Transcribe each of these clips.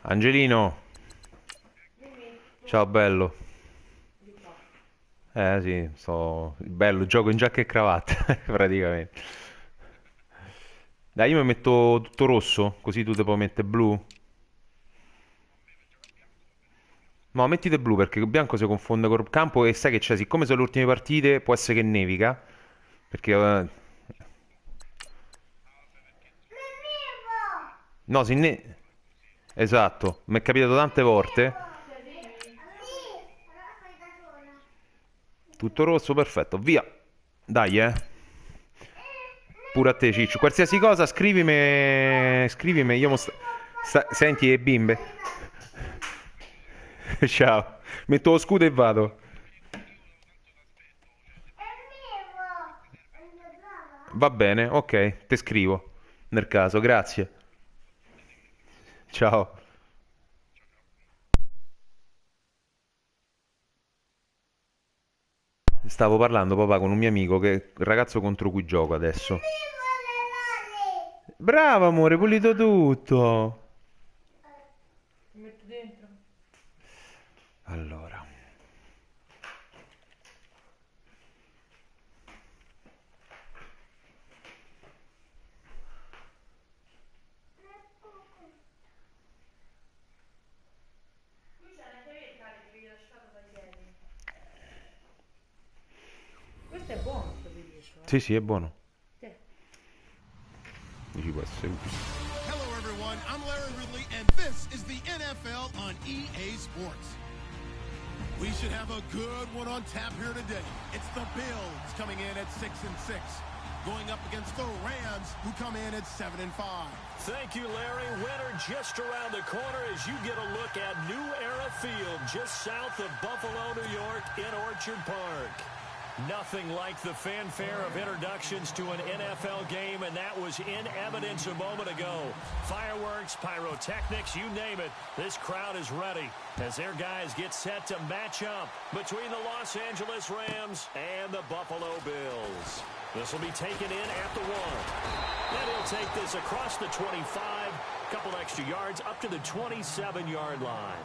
Angelino, ciao bello. Sì, bello, gioco in giacca e cravatta, praticamente. Dai, io mi metto tutto rosso, così tu te puoi mettere blu. No, mettite blu perché il bianco si confonde col campo e sai che c'è, siccome sono le ultime partite, può essere che nevica. Perché... no, esatto, mi è capitato tante volte. Tutto rosso, perfetto, via. Dai, eh. Pure a te, Ciccio. Qualsiasi cosa, scrivimi, senti, e bimbe. Ciao. Metto lo scudo e vado. Va bene, ok, te scrivo. Nel caso, grazie. Ciao. Stavo parlando, papà, con un mio amico che è il ragazzo contro cui gioco adesso. Bravo, amore, pulito tutto. Allora. Questo è buono, sto biglietto, Sì, sì, è buono. Sì. Ci può essere. Hello, everyone. I'm Larry Ridley, and this is the NFL on EA Sports. We should have a good one on tap here today. It's the Bills coming in at 6-6, going up against the Rams, who come in at 7-5. Thank you, Larry. Winter just around the corner as you get a look at New Era Field, just south of Buffalo, New York, in Orchard Park. Nothing like the fanfare of introductions to an NFL game, and that was in evidence a moment ago. Fireworks, pyrotechnics, you name it. This crowd is ready as their guys get set to match up between the Los Angeles Rams and the Buffalo Bills. This will be taken in at the 1. And he'll take this across the 25, couple extra yards up to the 27-yard line.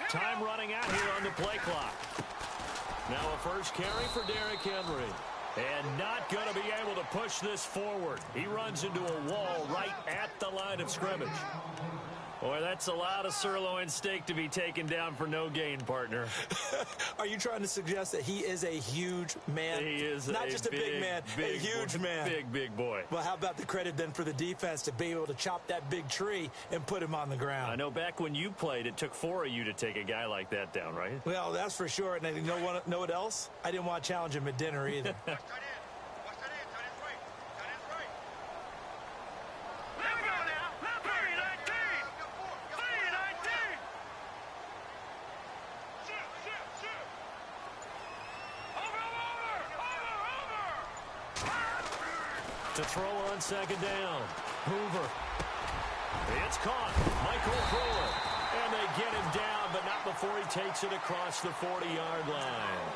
Time running out here on the play clock. Now a first carry for Derrick Henry. And not going to be able to push this forward. He runs into a wall right at the line of scrimmage. Boy, that's a lot of sirloin steak to be taken down for no gain, partner. Are you trying to suggest that he is a huge man? He is not just a big man, a huge man. Big boy. Well, how about the credit then for the defense to be able to chop that big tree and put him on the ground? I know back when you played, it took 4 of you to take a guy like that down, right? Well, that's for sure. And you know what else? I didn't want to challenge him at dinner either. To throw on second down. Hoover. It's caught. Michael Brewer. And they get him down, but not before he takes it across the 40-yard line.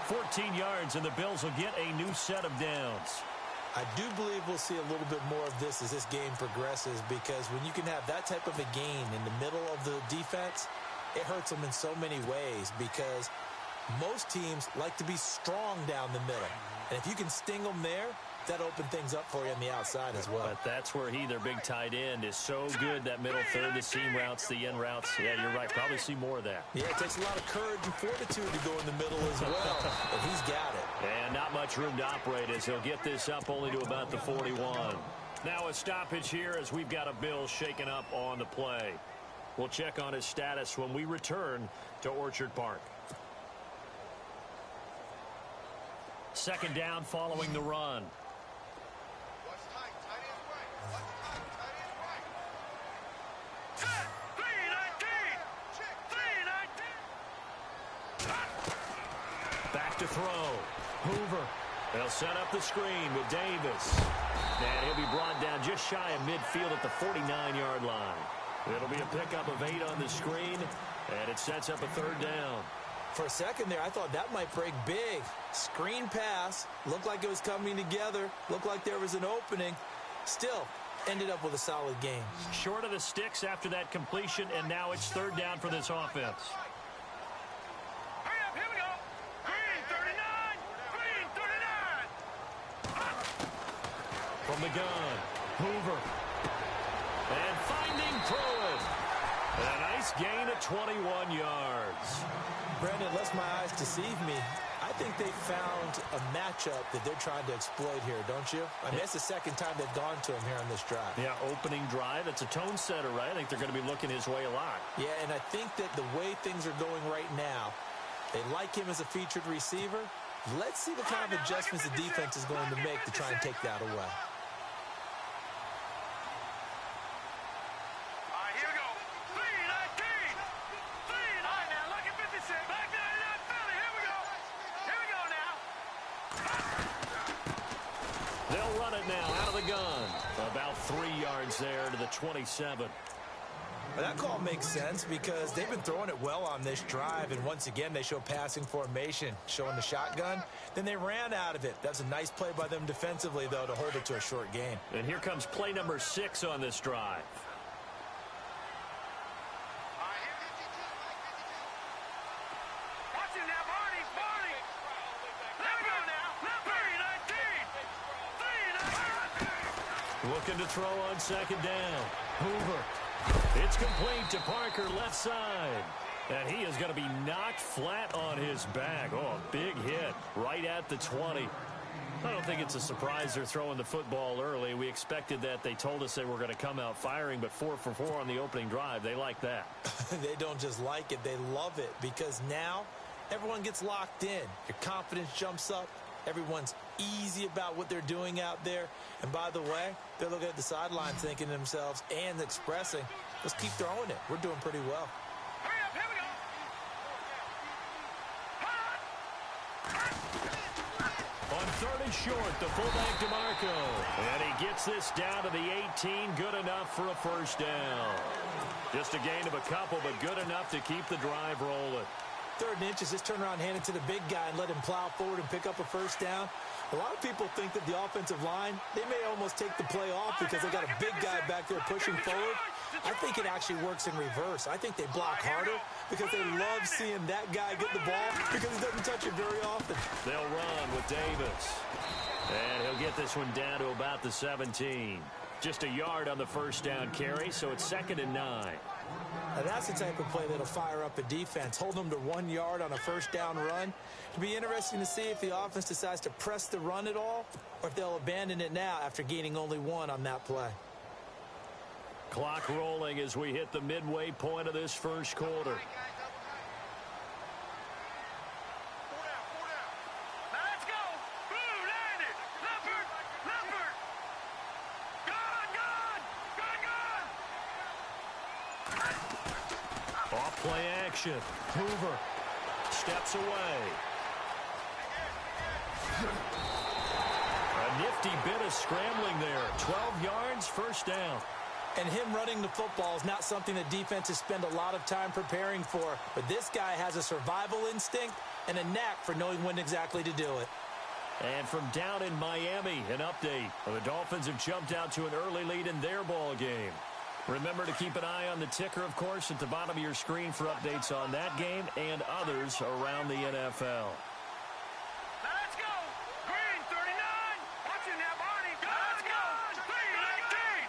14 yards, and the Bills will get a new set of downs. I do believe we'll see a little bit more of this as this game progresses, because when you can have that type of a gain in the middle of the defense, it hurts them in so many ways, because most teams like to be strong down the middle. And if you can sting them there, that opened things up for you on the outside as well. But that's where their big tight end, is so good, that middle third, the seam routes, the end routes. Yeah, you're right. Probably see more of that. Yeah, it takes a lot of courage and fortitude to go in the middle as well. But he's got it. And not much room to operate as he'll get this up only to about the 41. Now a stoppage here as we've got a Bill shaken up on the play. We'll check on his status when we return to Orchard Park. Second down following the run. Back to throw. Hoover. They'll set up the screen with Davis. And he'll be brought down just shy of midfield at the 49-yard line. It'll be a pickup of 8 on the screen, and it sets up a third down. For a second there, I thought that might break big. Screen pass. Looked like it was coming together. Looked like there was an opening. Still, ended up with a solid game. Short of the sticks after that completion, and now it's third down for this offense. From the gun, Hoover. And finding Pruitt. A nice gain of 21 yards. Brandon, lest my eyes deceive me, I think they found a matchup that they're trying to exploit here, don't you? I mean, that's the second time they've gone to him here on this drive. Yeah, opening drive. It's a tone setter, right? I think they're going to be looking his way a lot. Yeah, and I think that the way things are going right now, they like him as a featured receiver. Let's see the kind of adjustments the defense is going to make to try and take that away. They'll run it now out of the gun. About 3 yards there to the 27. Well, that call makes sense because they've been throwing it well on this drive, and once again they show passing formation, showing the shotgun. Then they ran out of it. That's a nice play by them defensively, though, to hold it to a short gain. And here comes play number 6 on this drive. Looking to throw on second down. Hoover. It's complete to Parker left side. And he is going to be knocked flat on his back. Oh, a big hit right at the 20. I don't think it's a surprise they're throwing the football early. We expected that. They told us they were going to come out firing, but 4 for 4 on the opening drive. They like that. They don't just like it. They love it because now everyone gets locked in. Your confidence jumps up. Everyone's easy about what they're doing out there. And by the way, they're looking at the sidelines thinking to themselves and expressing, let's keep throwing it. We're doing pretty well. Hurry up, here we go. On third and short, the fullback DeMarco. And he gets this down to the 18. Good enough for a first down. Just a gain of a couple, but good enough to keep the drive rolling. 3rd and inches, just turn around, hand it to the big guy and let him plow forward and pick up a first down. A lot of people think that the offensive line, they may almost take the play off because they got a big guy back there pushing forward. I think it actually works in reverse. I think they block harder because they love seeing that guy get the ball because he doesn't touch it very often. They'll run with Davis. And he'll get this one down to about the 17. Just a yard on the first down carry, so it's 2nd and 9. Now that's the type of play that'll fire up a defense. Hold them to 1 yard on a first down run. It'll be interesting to see if the offense decides to press the run at all or if they'll abandon it now after gaining only 1 on that play. Clock rolling as we hit the midway point of this first quarter. Off-play action. Hoover steps away. A nifty bit of scrambling there. 12 yards, first down. And him running the football is not something that defenses spend a lot of time preparing for. But this guy has a survival instinct and a knack for knowing when exactly to do it. And from down in Miami, an update. The Dolphins have jumped out to an early lead in their ball game. Remember to keep an eye on the ticker, of course, at the bottom of your screen for updates on that game and others around the NFL. Let's go. Green, 39. Watching that body. Let's go. 319.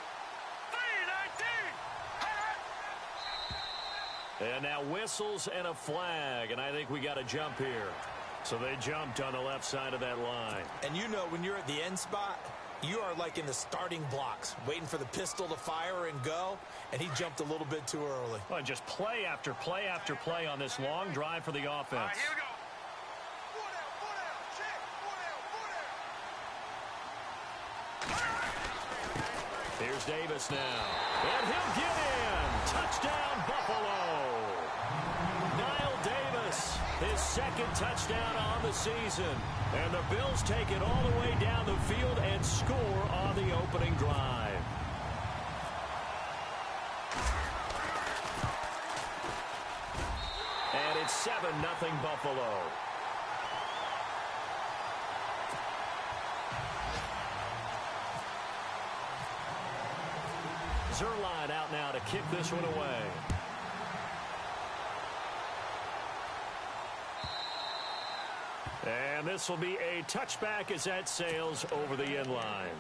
319. And now whistles and a flag, and I think we got a jump here. So they jumped on the left side of that line. And you know when you're at the end spot, You are like in the starting blocks, waiting for the pistol to fire and go, and he jumped a little bit too early. Well, just play after play after play on this long drive for the offense. All right, here we go. Here's Davis now, and he'll get in. Touchdown, Buffalo. Niall Davis, his second touchdown on the season. And the Bills take it all the way down the field and score on the opening drive. And it's 7-0 Buffalo. Zerline out now to kick this one away. And this will be a touchback as that sails over the end line.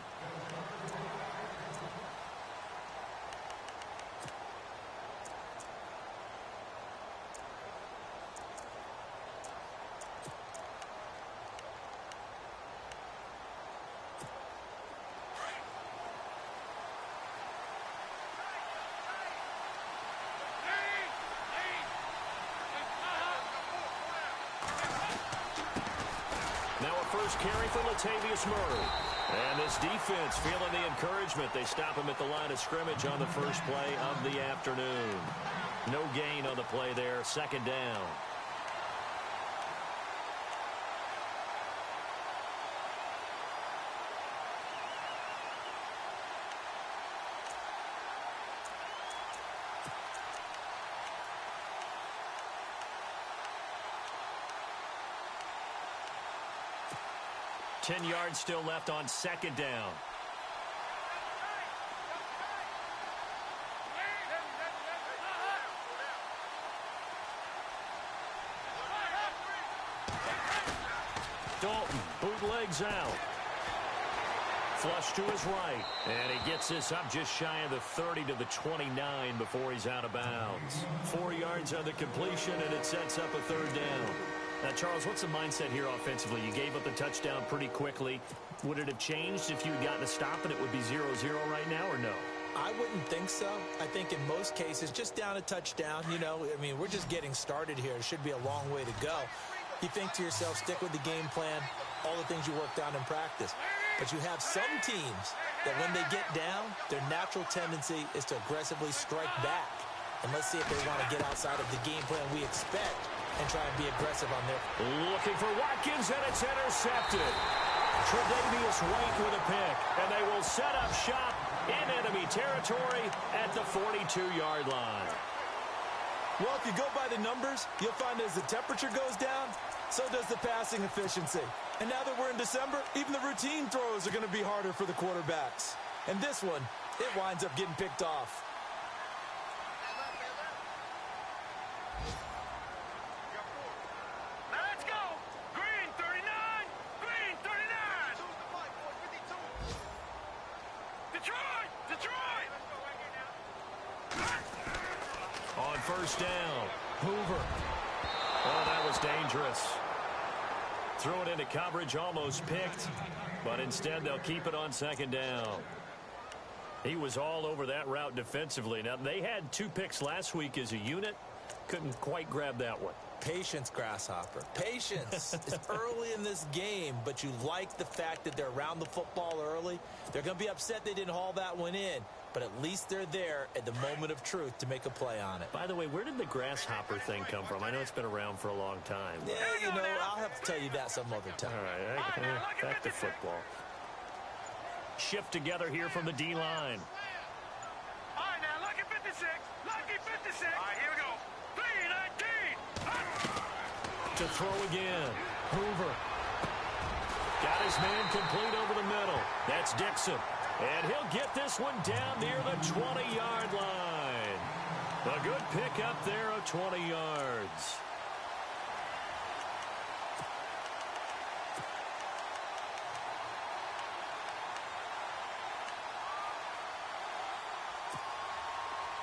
First carry for Latavius Murray. And this defense feeling the encouragement. They stop him at the line of scrimmage on the first play of the afternoon. No gain on the play there. Second down. Ten yards still left on second down. Dalton bootlegs out. Flush to his right. And he gets this up just shy of the 30 to the 29 before he's out of bounds. 4 yards on the completion, and it sets up a third down. Now, Charles, what's the mindset here offensively? You gave up the touchdown pretty quickly. Would it have changed if you had gotten a stop and it would be 0-0 right now, or no? I wouldn't think so. I think in most cases, just down a touchdown, you know, I mean, we're just getting started here. It should be a long way to go. You think to yourself, stick with the game plan, all the things you worked on in practice. But you have some teams that when they get down, their natural tendency is to aggressively strike back. And let's see if they want to get outside of the game plan we expect and try and be aggressive on their... Looking for Watkins, and it's intercepted. Tre'Davious White with a pick, and they will set up shop in enemy territory at the 42-yard line. Well, if you go by the numbers, you'll find as the temperature goes down, so does the passing efficiency. And now that we're in December, even the routine throws are going to be harder for the quarterbacks. And this one, it winds up getting picked off. Let's go! Green 39! Green 39! Detroit! Detroit! On first down, Hoover. Oh, that was dangerous. Threw it into coverage, almost picked, but instead they'll keep it on second down. He was all over that route defensively. Now, they had 2 picks last week as a unit. Couldn't quite grab that one. Patience, Grasshopper. Patience. It's early in this game, but you like the fact that they're around the football early. They're going to be upset they didn't haul that one in, but at least they're there at the moment of truth to make a play on it. By the way, where did the grasshopper thing come from? I know it's been around for a long time. Yeah, you know, I'll have to tell you that some other time. All right, back to football. Shift together here from the D-line. All right, now, lucky 56. Lucky 56. All right, here we go. 3-19. To throw again. Hoover. Got his man complete over the middle. That's Dixon. And he'll get this one down near the 20-yard line. A good pickup there of 20 yards.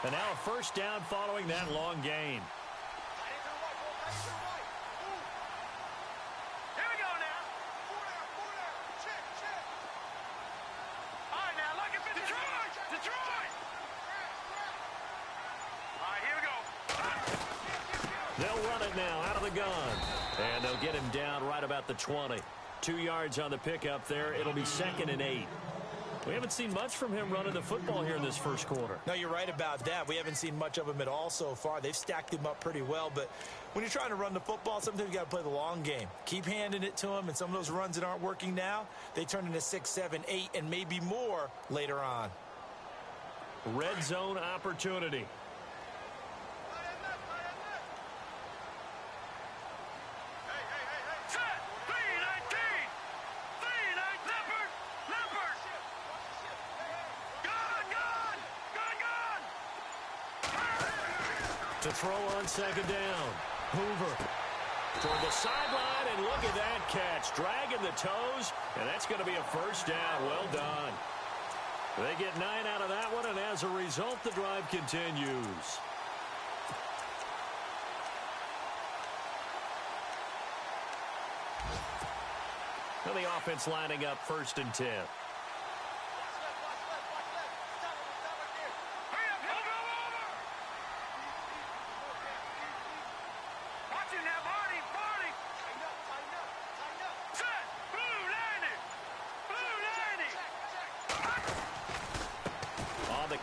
And now a first down following that long gain. Here we go now. it now out of the gun. And they'll get him down right about the 20. 2 yards on the pickup there. It'll be 2nd and 8. We haven't seen much from him running the football here in this first quarter. No, you're right about that. We haven't seen much of him at all so far. They've stacked him up pretty well, but when you're trying to run the football, sometimes you got to play the long game. Keep handing it to him, and some of those runs that aren't working now, they turn into 6, 7, 8, and maybe more later on. Red zone opportunity. To throw on 2nd down. Hoover toward the sideline, and look at that catch. Dragging the toes, and that's going to be a 1st down. Well done. They get 9 out of that one, and as a result, the drive continues. Now the offense lining up 1st and 10.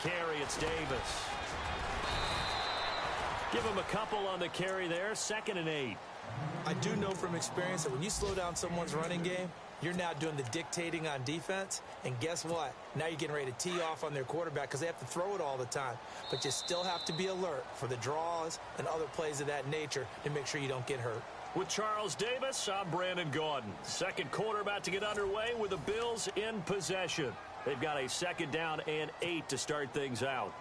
Carry, it's Davis. Give him a couple on the carry there. 2nd and 8. I do know from experience that when you slow down someone's running game, you're now doing the dictating on defense. And guess what? Now you're getting ready to tee off on their quarterback because they have to throw it all the time. But you still have to be alert for the draws and other plays of that nature to make sure you don't get hurt. With Charles Davis, I'm Brandon Gaudin. Second quarter about to get underway with the Bills in possession. They've got a 2nd down and 8 to start things out.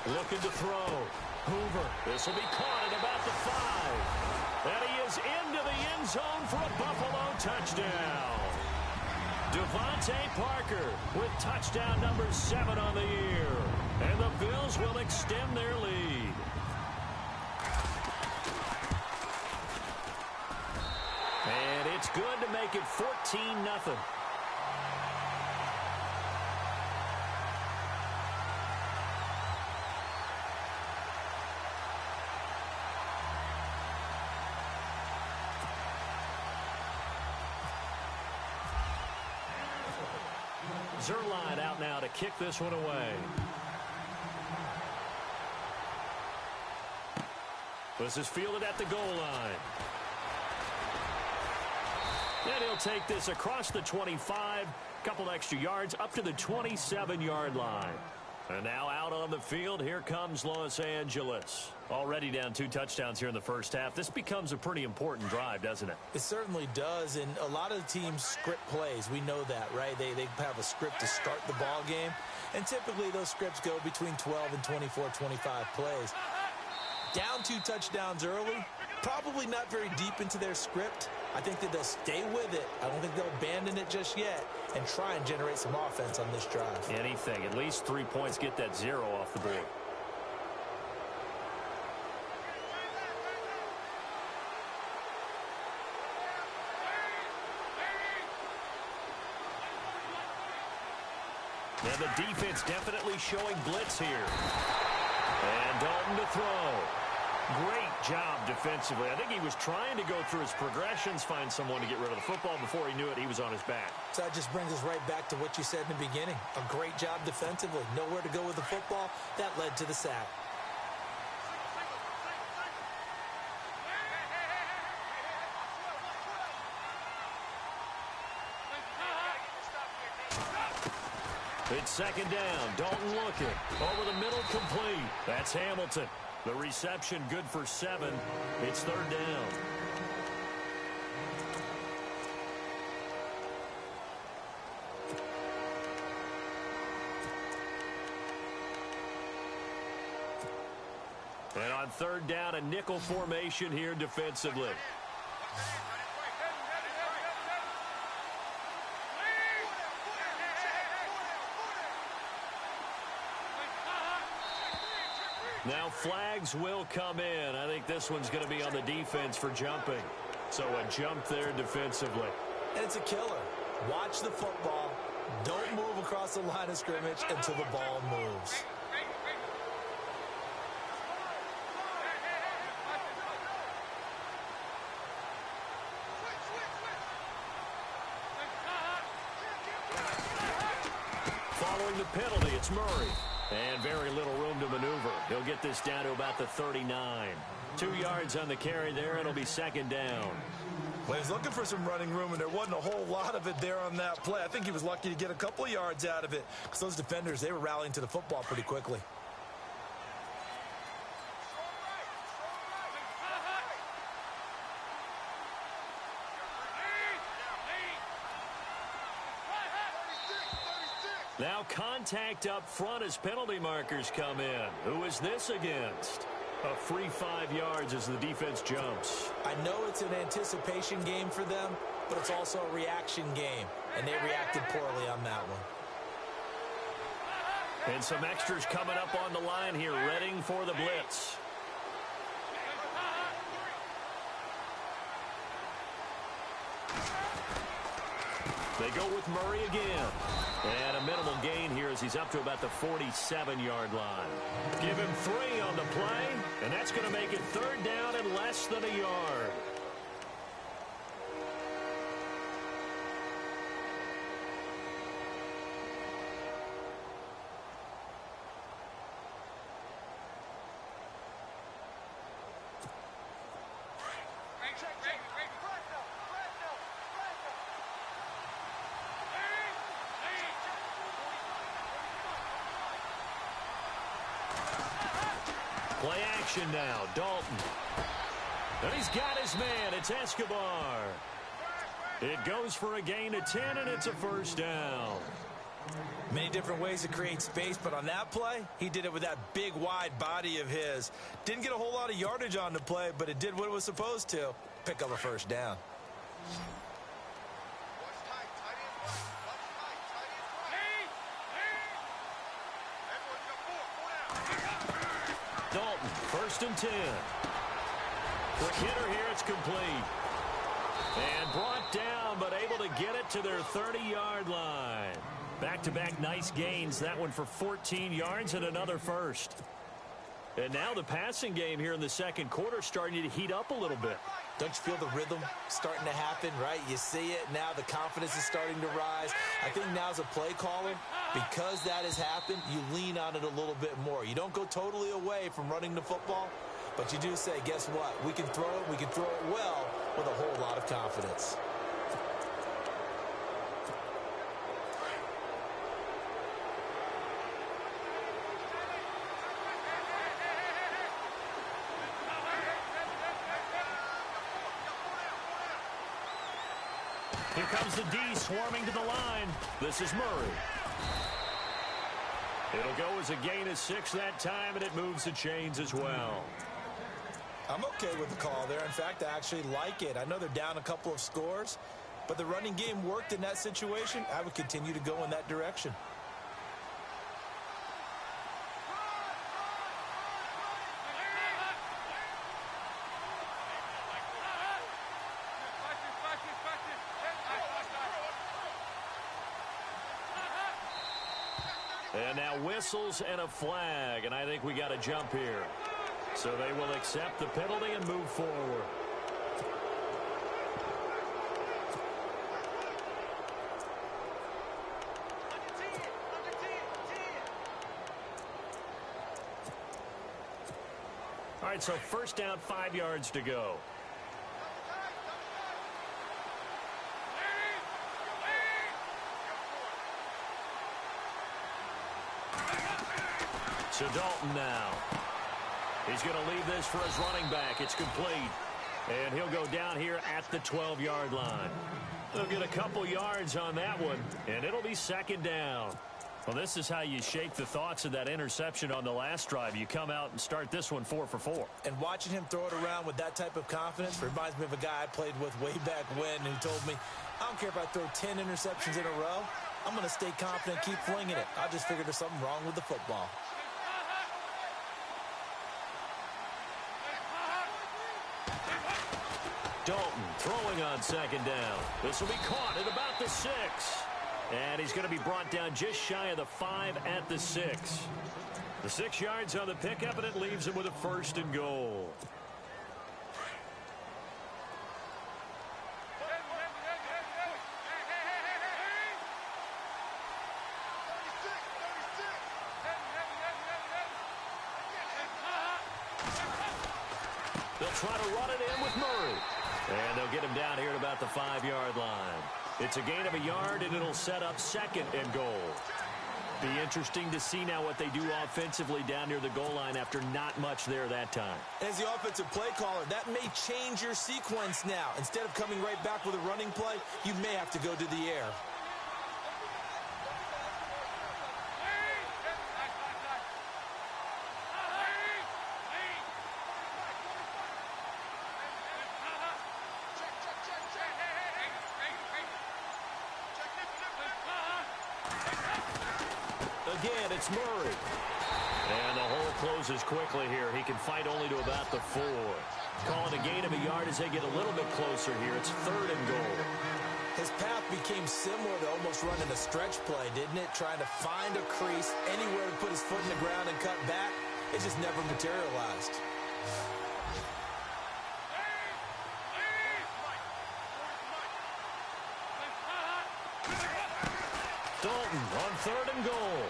Looking to throw. Hoover. This will be caught at about the 5. And he is into the end zone for a Buffalo touchdown. Devontae Parker with touchdown number 7 on the year. And the Bills will extend their lead. And it's good to make it 14-0. Zerline out now to kick this one away. This is fielded at the goal line. And he'll take this across the 25, couple extra yards up to the 27-yard line. And now out on the field, here comes Los Angeles. Already down 2 touchdowns here in the first half. This becomes a pretty important drive, doesn't it? It certainly does, and a lot of teams script plays. We know that, right? They have a script to start the ball game, and typically those scripts go between 12 and 24, 25 plays. Down 2 touchdowns early, probably not very deep into their script. I think that they'll stay with it. I don't think they'll abandon it just yet and try and generate some offense on this drive. Anything. At least 3 points, get that 0 off the board. And the defense definitely showing blitz here. And Dalton to throw. Great job defensively. I think he was trying to go through his progressions, find someone to get rid of the football. Before he knew it, he was on his back. So that just brings us right back to what you said in the beginning. A great job defensively. Nowhere to go with the football. That led to the sack. It's 2nd down. Dalton looking. Over the middle, complete. That's Hamilton. The reception good for 7. It's 3rd down. And on 3rd down, a nickel formation here defensively. Now flags will come in. I think this one's going to be on the defense for jumping. So a jump there defensively. And it's a killer. Watch the football. Don't move across the line of scrimmage until the ball moves. Following the penalty, it's Murray. And very little room to maneuver. He'll get this down to about the 39. 2 yards on the carry there. It'll be second down. Well, he's looking for some running room, and there wasn't a whole lot of it there on that play. I think he was lucky to get a couple of yards out of it because those defenders, they were rallying to the football pretty quickly. Now contact up front as penalty markers come in. Who is this against? A free 5 yards as the defense jumps. I know it's an anticipation game for them, but it's also a reaction game, and they reacted poorly on that one. And some extras coming up on the line here, readying for the blitz. They go with Murray again. And a minimal gain here as he's up to about the 47-yard line. Give him 3 on the play, and that's going to make it third down and less than a yard. Play action now, Dalton. And he's got his man. It's Escobar. It goes for a gain of 10, and it's a first down. Many different ways to create space, but on that play, he did it with that big, wide body of his. Didn't get a whole lot of yardage on the play, but it did what it was supposed to. Pick up a first down. Dalton, 1st and 10. Quick hitter here, it's complete. And brought down, but able to get it to their 30-yard line. Back-to-back nice gains. That one for 14 yards and another first. And now the passing game here in the second quarter starting to heat up a little bit. Don't you feel the rhythm starting to happen, right? You see it now. The confidence is starting to rise. I think now as a play caller, because that has happened, you lean on it a little bit more. You don't go totally away from running the football, but you do say, guess what? We can throw it. We can throw it well with a whole lot of confidence. Here comes the D swarming to the line. This is Murray. It'll go as a gain of 6 that time, and it moves the chains as well. I'm okay with the call there. In fact, I actually like it. I know they're down a couple of scores, but the running game worked in that situation. I would continue to go in that direction. And now whistles and a flag, and I think we got a jump here. So they will accept the penalty and move forward. All right, so first down, 5 yards to go. So Dalton now. He's going to leave this for his running back. It's complete. And he'll go down here at the 12-yard line. He'll get a couple yards on that one, and it'll be second down. Well, this is how you shake the thoughts of that interception on the last drive. You come out and start this one 4 for 4. And watching him throw it around with that type of confidence reminds me of a guy I played with way back when who told me, I don't care if I throw 10 interceptions in a row. I'm going to stay confident, keep flinging it. I just figured there's something wrong with the football. Dalton throwing on second down. This will be caught at about the 6. And he's going to be brought down just shy of the 5 at the 6. The 6 yards on the pickup, and it leaves him with a 1st and goal. They'll try to run it in with Murray. And they'll get him down here at about the 5-yard line. It's a gain of a yard, and it'll set up 2nd and goal. Be interesting to see now what they do offensively down near the goal line after not much there that time. As the offensive play caller, that may change your sequence now. Instead of coming right back with a running play, you may have to go to the air. Again, it's Murray. And the hole closes quickly here. He can fight only to about the 4. Call it a gain of a yard as they get a little bit closer here. It's 3rd and goal. His path became similar to almost running a stretch play, didn't it? Trying to find a crease, anywhere to put his foot in the ground and cut back. It just never materialized. Dalton on 3rd and goal.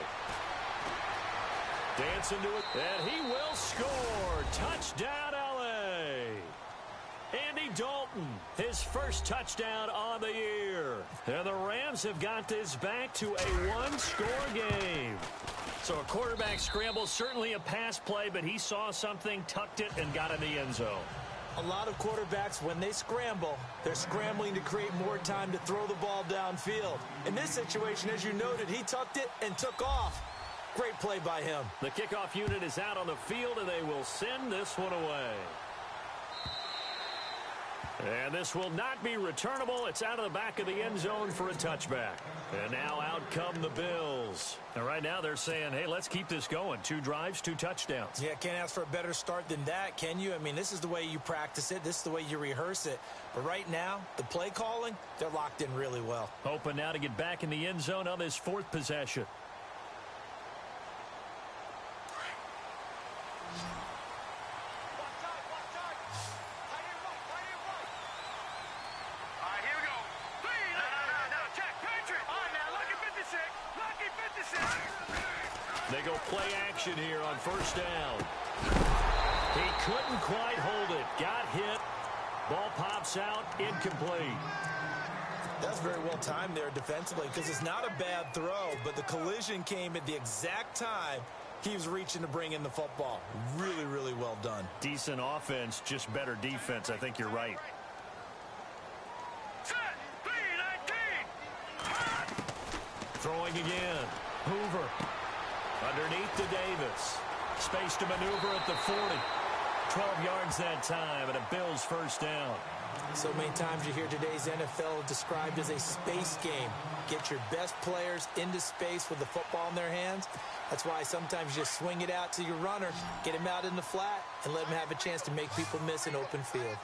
Dancing to it, and he will score. Touchdown, L.A. Andy Dalton, his first touchdown on the year. And the Rams have got this back to a 1-score game. So a quarterback scramble, certainly a pass play, but he saw something, tucked it, and got in the end zone. A lot of quarterbacks, when they scramble, they're scrambling to create more time to throw the ball downfield. In this situation, as you noted, he tucked it and took off. Great play by him. The kickoff unit is out on the field, and they will send this one away. And this will not be returnable. It's out of the back of the end zone for a touchback. And now out come the Bills. And right now they're saying, hey, let's keep this going. 2 drives, 2 touchdowns. Yeah, can't ask for a better start than that, can you? I mean, this is the way you practice it. This is the way you rehearse it. But right now, the play calling, they're locked in really well. Hoping now to get back in the end zone on this 4th possession. They go play action here on 1st down. He couldn't quite hold it. Got hit. Ball pops out. Incomplete. That's very well timed there defensively because it's not a bad throw, but the collision came at the exact time he was reaching to bring in the football. Really, really well done. Decent offense, just better defense. I think you're right. Throwing again. Hoover. Underneath to Davis. Space to maneuver at the 40. 12 yards that time, and a Bills 1st down. So many times you hear today's NFL described as a space game. Get your best players into space with the football in their hands. That's why sometimes you just swing it out to your runner, get him out in the flat, and let him have a chance to make people miss an open field.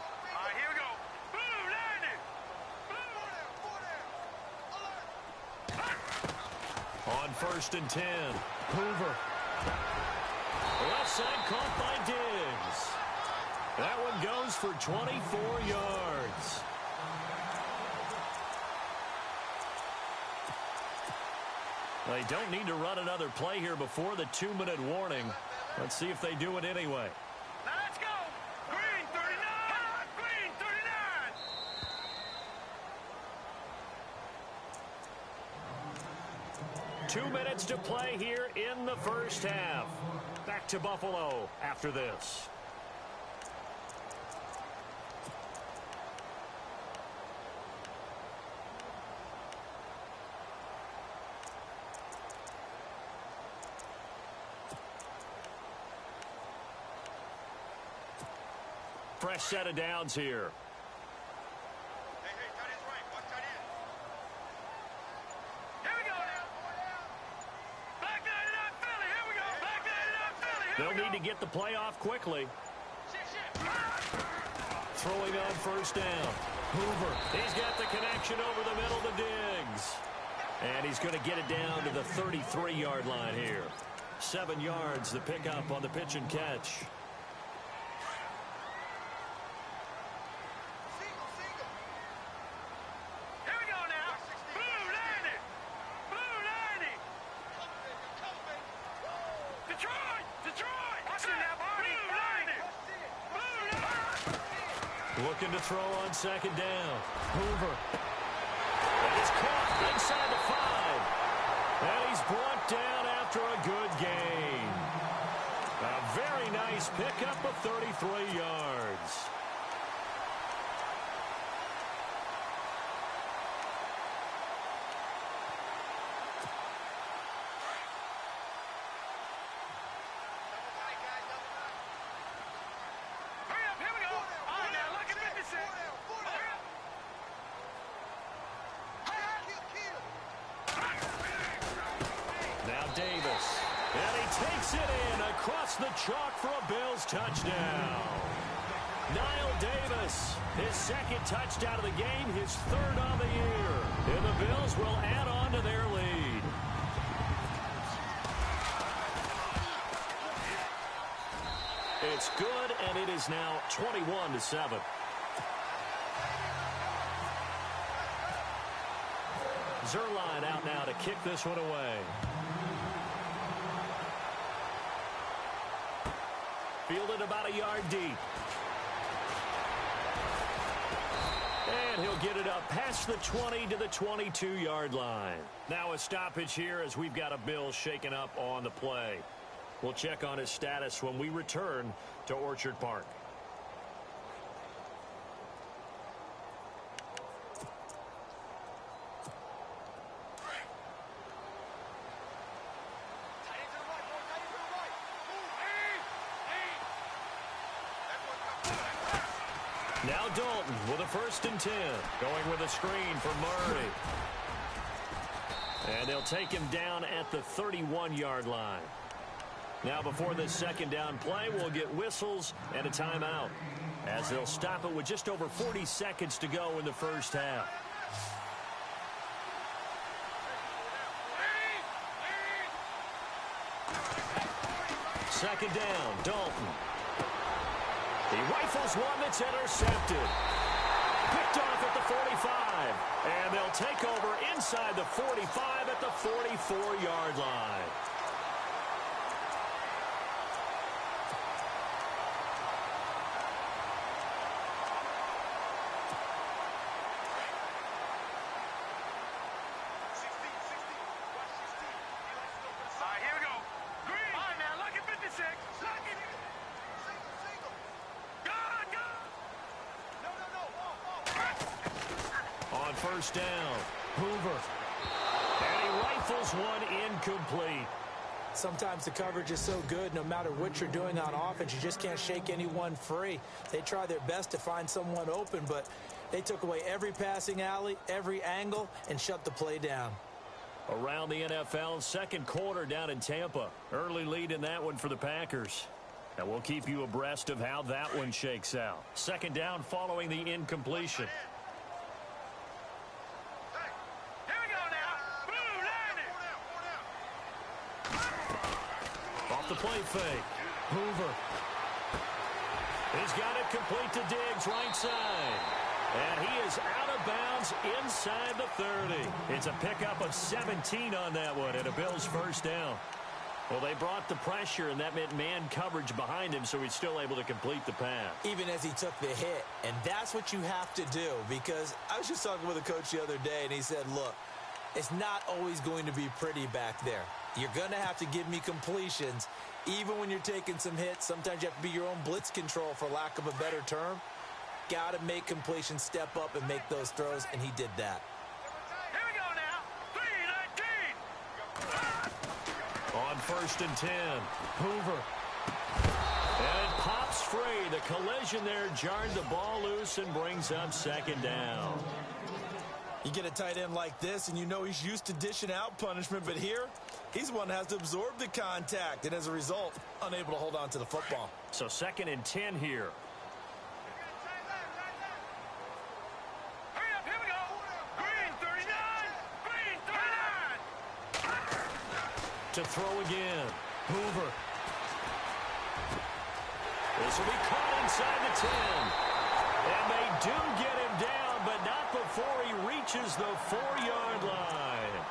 On 1st and 10, Hoover. Left side caught by Diggs. That one goes for 24 yards. They don't need to run another play here before the 2-minute warning. Let's see if they do it anyway. Let's go! Green 39! Green 39! 2 minutes to play here in the 1st half. Back to Buffalo after this. Fresh set of downs here. Hey, tight end's right. Watch tight end. Here we go now. Back line it up, Philly. Here we go. Back line it up, Philly. Here They'll we go. need to get the play off quickly. Throwing on first down. Hoover. He's got the connection over the middle to Diggs. And he's going to get it down to the 33-yard line here. 7 yards, the pickup on the pitch and catch. Here we go now. Blue 90. Blue 90. Detroit. Detroit. Watch it now, Barney. Blue 90. Blue 90. Looking to throw on second down. Hoover. And he's caught inside the 5. And he's brought down after a good gain. A very nice pickup of 33 yards. Hurry up. Here we go. All right, now look at 56. Hurry up. Now Davis. And he takes it in across the chalk for a Bills touchdown. Niall Davis, his second touchdown of the game, his third on the year. And the Bills will add on to their lead. It's good, and it is now 21-7. Zerline out now to kick this one away. Fielded about a yard deep. And he'll get it up past the 20 to the 22-yard line. Now a stoppage here as we've got a Bill shaken up on the play. We'll check on his status when we return to Orchard Park. Now Dalton with a 1st and 10. Going with a screen for Murray. And they'll take him down at the 31-yard line. Now before this second down play, we'll get whistles and a timeout, as they'll stop it with just over 40 seconds to go in the first half. Second down, Dalton. He rifles one that's intercepted. Picked off at the 45. And they'll take over inside the 45 at the 44-yard line. All right, here we go. Green. All right, now look at 56. Look at it. On first down, Hoover. And he rifles one incomplete. Sometimes the coverage is so good, no matter what you're doing on offense, you just can't shake anyone free. They try their best to find someone open, but they took away every passing alley, every angle, and shut the play down. Around the NFL, second quarter down in Tampa. Early lead in that one for the Packers. And we'll keep you abreast of how that one shakes out. Second down following the incompletion. Here we go now. Blue 90. Off the play fake. Hoover. He's got it complete to Diggs, right side. And he is out of bounds inside the 30. It's a pickup of 17 on that one and a Bills first down. Well, they brought the pressure, and that meant man coverage behind him, so he's still able to complete the pass. Even as he took the hit. And that's what you have to do, because I was just talking with a coach the other day, and he said, look, it's not always going to be pretty back there. You're going to have to give me completions. Even when you're taking some hits, sometimes you have to be your own blitz control, for lack of a better term. Got to make completions, step up, and make those throws, and he did that. Here we go now. 3-19. On first and 10, Hoover. And it pops free. The collision there jarred the ball loose and brings up second down. You get a tight end like this, and you know he's used to dishing out punishment, but here, he's the one that has to absorb the contact, and as a result, unable to hold on to the football. So second and 10 here. To throw again. Hoover. This will be caught inside the 10. And they do get him down, but not before he reaches the 4-yard line.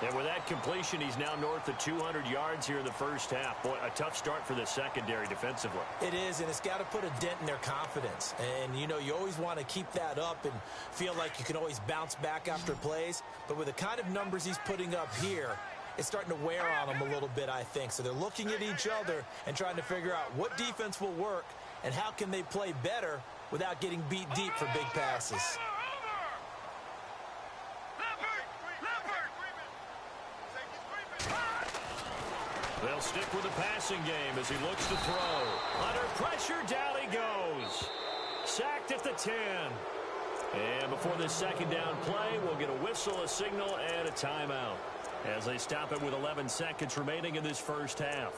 And with that completion, he's now north of 200 yards here in the first half. Boy, a tough start for the secondary defensively. It is, and it's got to put a dent in their confidence. And, you know, you always want to keep that up and feel like you can always bounce back after plays. But with the kind of numbers he's putting up here, it's starting to wear on them a little bit, I think. So they're looking at each other and trying to figure out what defense will work and how can they play better without getting beat deep for big passes. They'll stick with the passing game as he looks to throw. Under pressure, down he goes. Sacked at the 10. And before this second down play, we'll get a whistle, a signal, and a timeout as they stop it with 11 seconds remaining in this first half.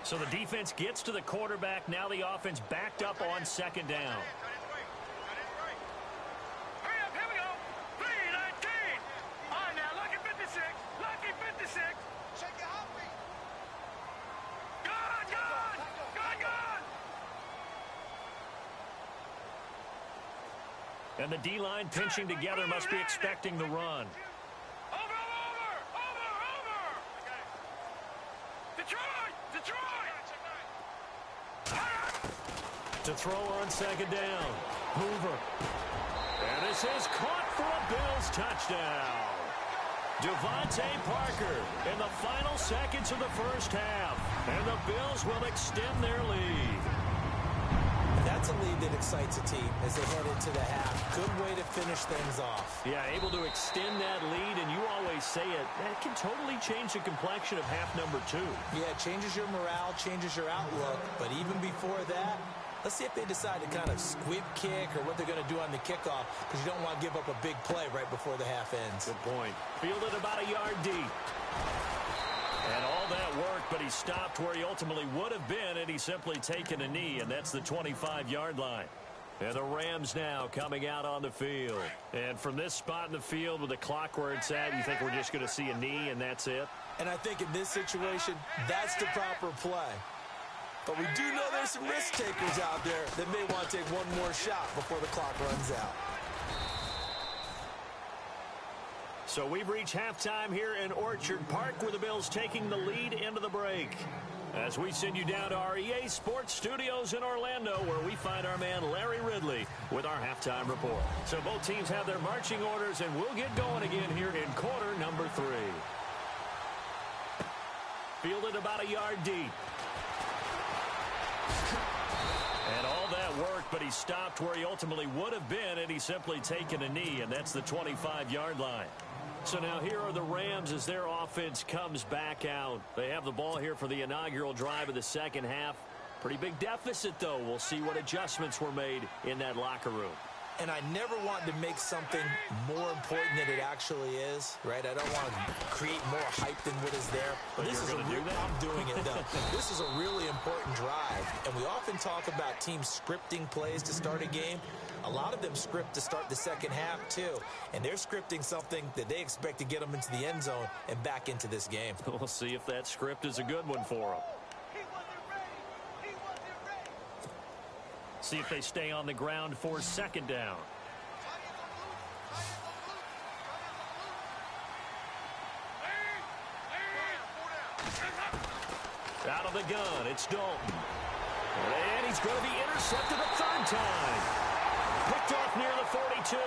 So the defense gets to the quarterback. Now the offense backed up on second down. And the D-line pinching together must be expecting the run. To throw on second down. Hoover. And this is caught for a Bills touchdown. Devontae Parker in the final seconds of the first half. And the Bills will extend their lead. That's a lead that excites a team as they head into the half. Good way to finish things off. Yeah, able to extend that lead, and you always say it, that can totally change the complexion of half number 2. Yeah, it changes your morale, changes your outlook, but even before that, let's see if they decide to kind of squib kick or what they're going to do on the kickoff, because you don't want to give up a big play right before the half ends. Good point. Fielded about a yard deep. And all that work, but he stopped where he ultimately would have been, and he's simply taken a knee, and that's the 25-yard line. And the Rams now coming out on the field. And from this spot in the field with the clock where it's at, you think we're just going to see a knee and that's it? And I think in this situation, that's the proper play. But we do know there's some risk takers out there that may want to take one more shot before the clock runs out. So we've reached halftime here in Orchard Park with the Bills taking the lead into the break. As we send you down to our EA Sports Studios in Orlando, where we find our man Larry Ridley with our halftime report. So both teams have their marching orders, and we'll get going again here in quarter number 3. Fielded about a yard deep. And all that work, but he stopped where he ultimately would have been, and he's simply taken a knee, and that's the 25-yard line. So now here are the Rams as their offense comes back out. They have the ball here for the inaugural drive of the second half. Pretty big deficit, though. We'll see what adjustments were made in that locker room. And I never want to make something more important than it actually is, right? I don't want to create more hype than what is there. But this is a real, I'm doing it, though. This is a really important drive. And we often talk about teams scripting plays to start a game. A lot of them script to start the second half, too. And they're scripting something that they expect to get them into the end zone and back into this game. We'll see if that script is a good one for them. See if they stay on the ground for second down. Out of the gun, it's Dalton. And he's going to be intercepted a third time. Picked off near the 42.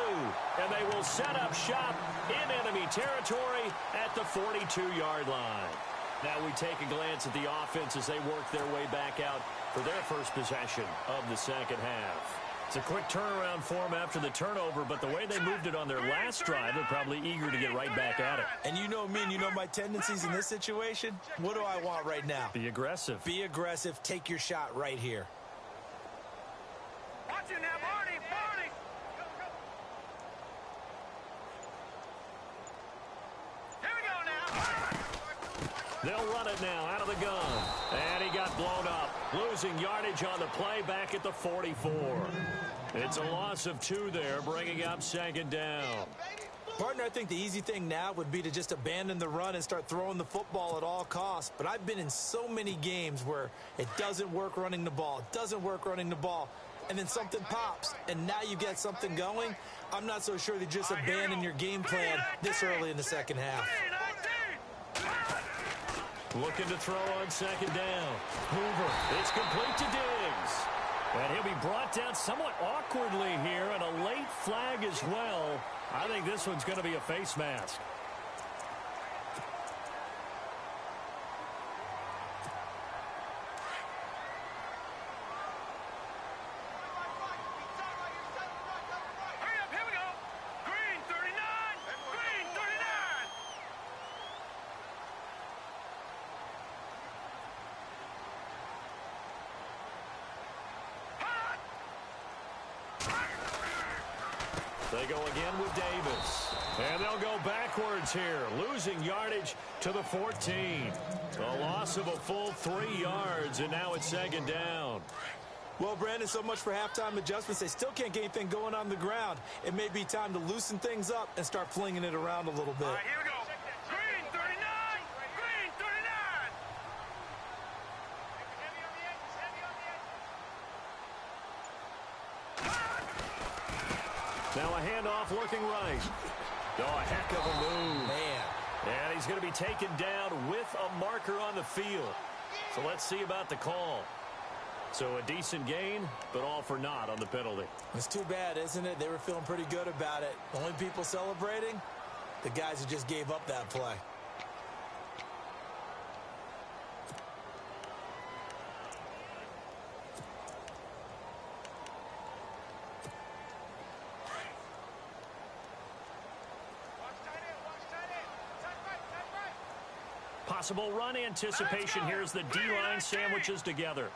And they will set up shop in enemy territory at the 42-yard line. Now we take a glance at the offense as they work their way back out for their first possession of the second half. It's a quick turnaround for them after the turnover, but the way they moved it on their last drive, they're probably eager to get right back at it. And you know me, and you know my tendencies in this situation. What do I want right now? Be aggressive. Be aggressive. Take your shot right here. Watch it now, Barney! Barney! Here we go now! They'll run it now out of the gun. And he got blown up. Losing yardage on the play back at the 44. It's a loss of 2 there, bringing up 2nd down. Partner, I think the easy thing now would be to just abandon the run and start throwing the football at all costs. But I've been in so many games where it doesn't work running the ball. It doesn't work running the ball. And then something pops, and now you get something going. I'm not so sure that just abandon your game plan this early in the second half. Looking to throw on 2nd down. Hoover, it's complete to Diggs. And he'll be brought down somewhat awkwardly here, and a late flag as well. I think this one's going to be a face mask. Hurry up, here we go. Green 39. Green 39. They go again with Davis. And they'll go backwards here, losing yardage to the 14. A loss of a full 3 yards, and now it's 2nd down. Well, Brandon, so much for halftime adjustments. They still can't get anything going on the ground. It may be time to loosen things up and start flinging it around a little bit. All right, here we go. Green 39. Green 39. Heavy on the edges. Heavy on the edges. Now a handoff looking right. Oh, a heck of a move. Man. And he's going to be taken down with a marker on the field. So let's see about the call. So a decent gain, but all for naught on the penalty. It's too bad, isn't it? They were feeling pretty good about it. Only people celebrating, the guys who just gave up that play. Possible run anticipation. Here's the D-line sandwiches together.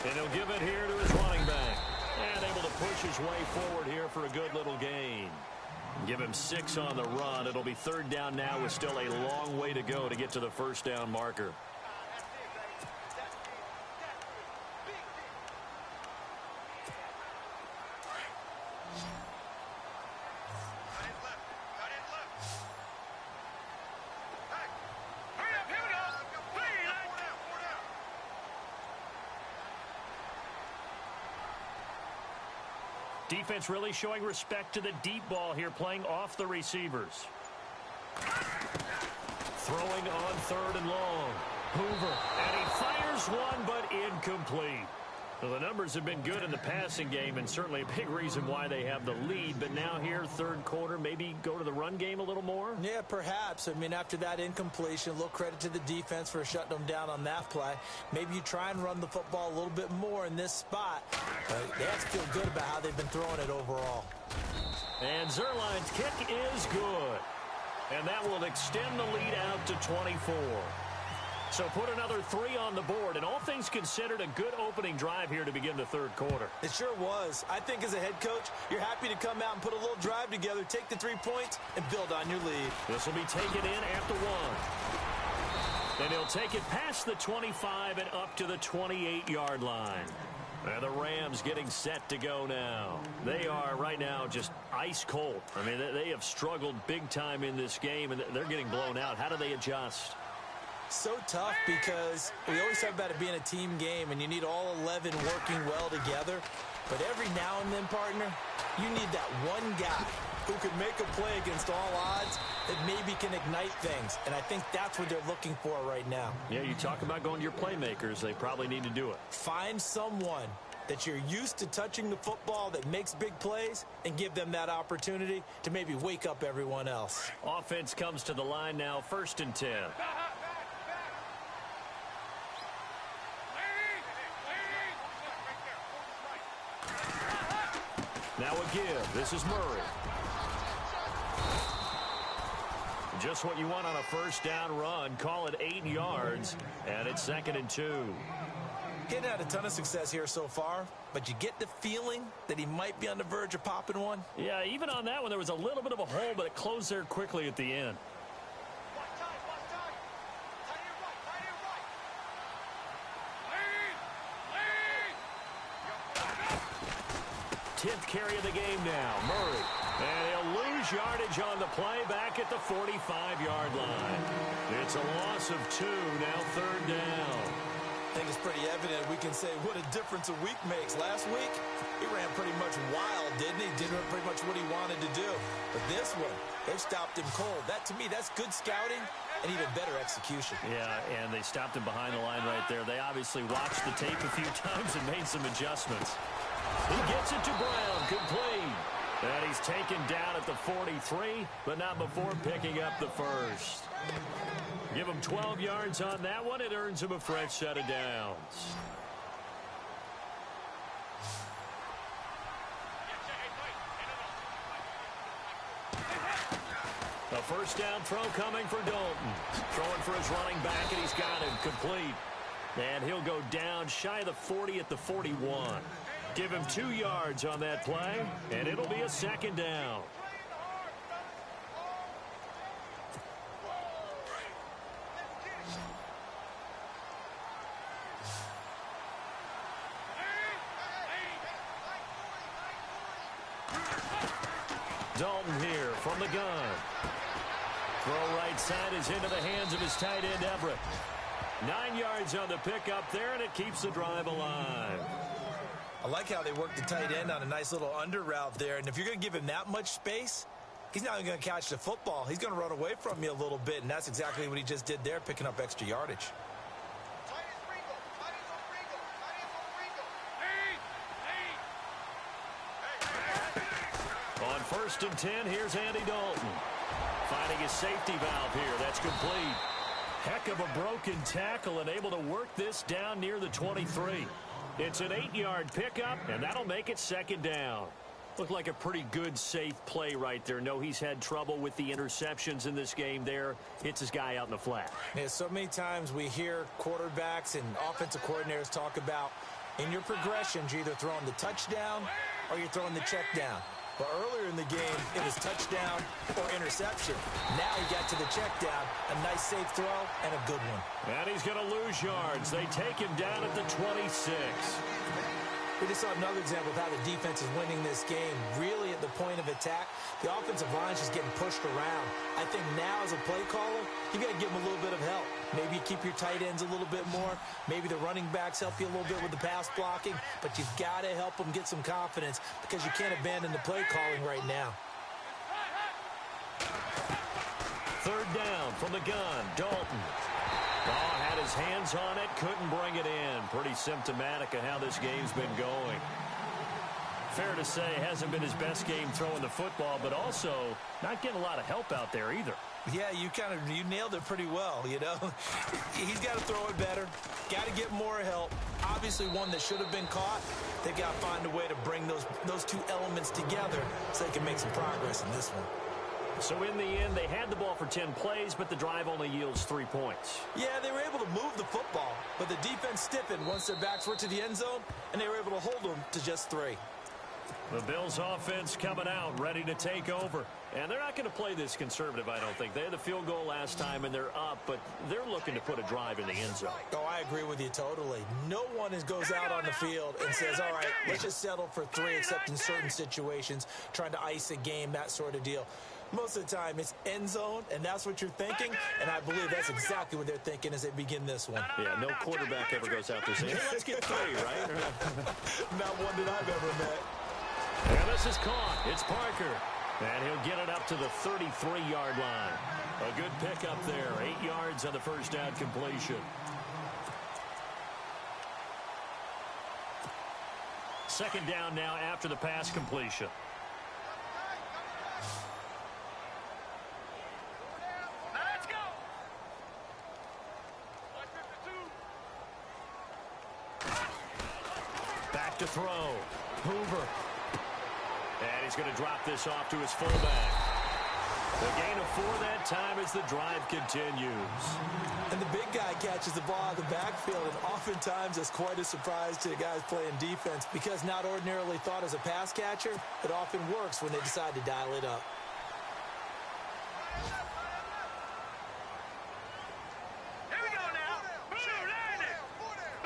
And he'll give it here to his running back. And able to push his way forward here for a good little gain. Give him 6 on the run. It'll be 3rd down now with still a long way to go to get to the 1st down marker. Defense really showing respect to the deep ball here, playing off the receivers. Throwing on 3rd and long. Hoover, and he fires one, but incomplete. Well, the numbers have been good in the passing game, and certainly a big reason why they have the lead. But now here, 3rd quarter, maybe go to the run game a little more? Yeah, perhaps. I mean, after that incompletion, a little credit to the defense for shutting them down on that play. Maybe you try and run the football a little bit more in this spot. But they have to feel good about how they've been throwing it overall. And Zerline's kick is good. And that will extend the lead out to 24. So put another 3 on the board, and all things considered, a good opening drive here to begin the 3rd quarter. It sure was. I think as a head coach, you're happy to come out and put a little drive together, take the 3 points, and build on your lead. This will be taken in after 1. And he'll take it past the 25 and up to the 28-yard line. And the Rams getting set to go now. They are right now just ice cold. I mean, they have struggled big time in this game, and they're getting blown out. How do they adjust? So tough because we always talk about it being a team game and you need all 11 working well together. But every now and then, partner, you need that one guy who can make a play against all odds that maybe can ignite things. And I think that's what they're looking for right now. Yeah, you talk about going to your playmakers. They probably need to do it. Find someone that you're used to touching the football that makes big plays and give them that opportunity to maybe wake up everyone else. Offense comes to the line now, 1st and 10. Now a give. This is Murray. Just what you want on a 1st down run. Call it 8 yards, and it's 2nd and 2. He hadn't had a ton of success here so far, but you get the feeling that he might be on the verge of popping one. Yeah, even on that one, there was a little bit of a hole, but it closed there quickly at the end. 10th carry of the game now. Murray. And he'll lose yardage on the play back at the 45-yard line. It's a loss of 2, now 3rd down. I think it's pretty evident we can say what a difference a week makes. Last week, he ran pretty much wild, didn't he? Did pretty much what he wanted to do. But this one, they've stopped him cold. That, to me, that's good scouting and even better execution. Yeah, and they stopped him behind the line right there. They obviously watched the tape a few times and made some adjustments. He gets it to Brown, complete. And he's taken down at the 43, but not before picking up the first. Give him 12 yards on that one. It earns him a fresh set of downs. A first down throw coming for Dalton. Throwing for his running back, and he's got him complete. And he'll go down shy of the 40 at the 41. Give him 2 yards on that play, and it'll be a 2nd down. Dalton here from the gun. Throw right side is into the hands of his tight end, Everett. 9 yards on the pickup there, and it keeps the drive alive. I like how they work the tight end on a nice little under route there. And if you're going to give him that much space, he's not even going to catch the football. He's going to run away from you a little bit, and that's exactly what he just did there, picking up extra yardage. On 1st and 10, here's Andy Dalton. Finding his safety valve here. That's complete. Heck of a broken tackle and able to work this down near the 23. It's an 8-yard pickup, and that'll make it 2nd down. Looked like a pretty good, safe play right there. No, he's had trouble with the interceptions in this game there. Hits his guy out in the flat. Yeah, so many times we hear quarterbacks and offensive coordinators talk about in your progressions, you're either throwing the touchdown or you're throwing the check down. But earlier in the game, it was touchdown or interception. Now he got to the check down, a nice safe throw, and a good one. And he's going to lose yards. They take him down at the 26. We just saw another example of how the defense is winning this game. Really at the point of attack, the offensive line is just getting pushed around. I think now as a play caller, you got to give them a little bit of help. Maybe you keep your tight ends a little bit more. Maybe the running backs help you a little bit with the pass blocking. But you've got to help them get some confidence because you can't abandon the play calling right now. 3rd down from the gun, Dalton. Oh, had his hands on it, couldn't bring it in. Pretty symptomatic of how this game's been going. Fair to say, hasn't been his best game throwing the football, but also not getting a lot of help out there either. Yeah, you nailed it pretty well, you know. He's got to throw it better. Got to get more help. Obviously one that should have been caught. They've got to find a way to bring those two elements together so they can make some progress in this one. So in the end, they had the ball for 10 plays, but the drive only yields 3 points. Yeah, they were able to move the football, but the defense stiffened once their backs were to the end zone, and they were able to hold them to just 3. The Bills offense coming out, ready to take over. And they're not going to play this conservative, I don't think. They had the field goal last time, and they're up, but they're looking to put a drive in the end zone. Oh, I agree with you totally. No one goes out on the field and says, all right, let's just settle for 3, except in certain situations, trying to ice a game, that sort of deal. Most of the time, it's end zone, and that's what you're thinking, and I believe that's exactly what they're thinking as they begin this one. Yeah, no quarterback ever goes out there saying, hey, let's get 3, right? Not one that I've ever met. And this is caught. It's Parker. And he'll get it up to the 33-yard line. A good pickup there. 8 yards on the first down completion. 2nd down now after the pass completion. Let's go. Back to throw. Hoover. And he's going to drop this off to his fullback. The gain of 4 that time as the drive continues. And the big guy catches the ball out of the backfield, and oftentimes it's quite a surprise to the guys playing defense because not ordinarily thought as a pass catcher, it often works when they decide to dial it up. Here we go now. Blue landing.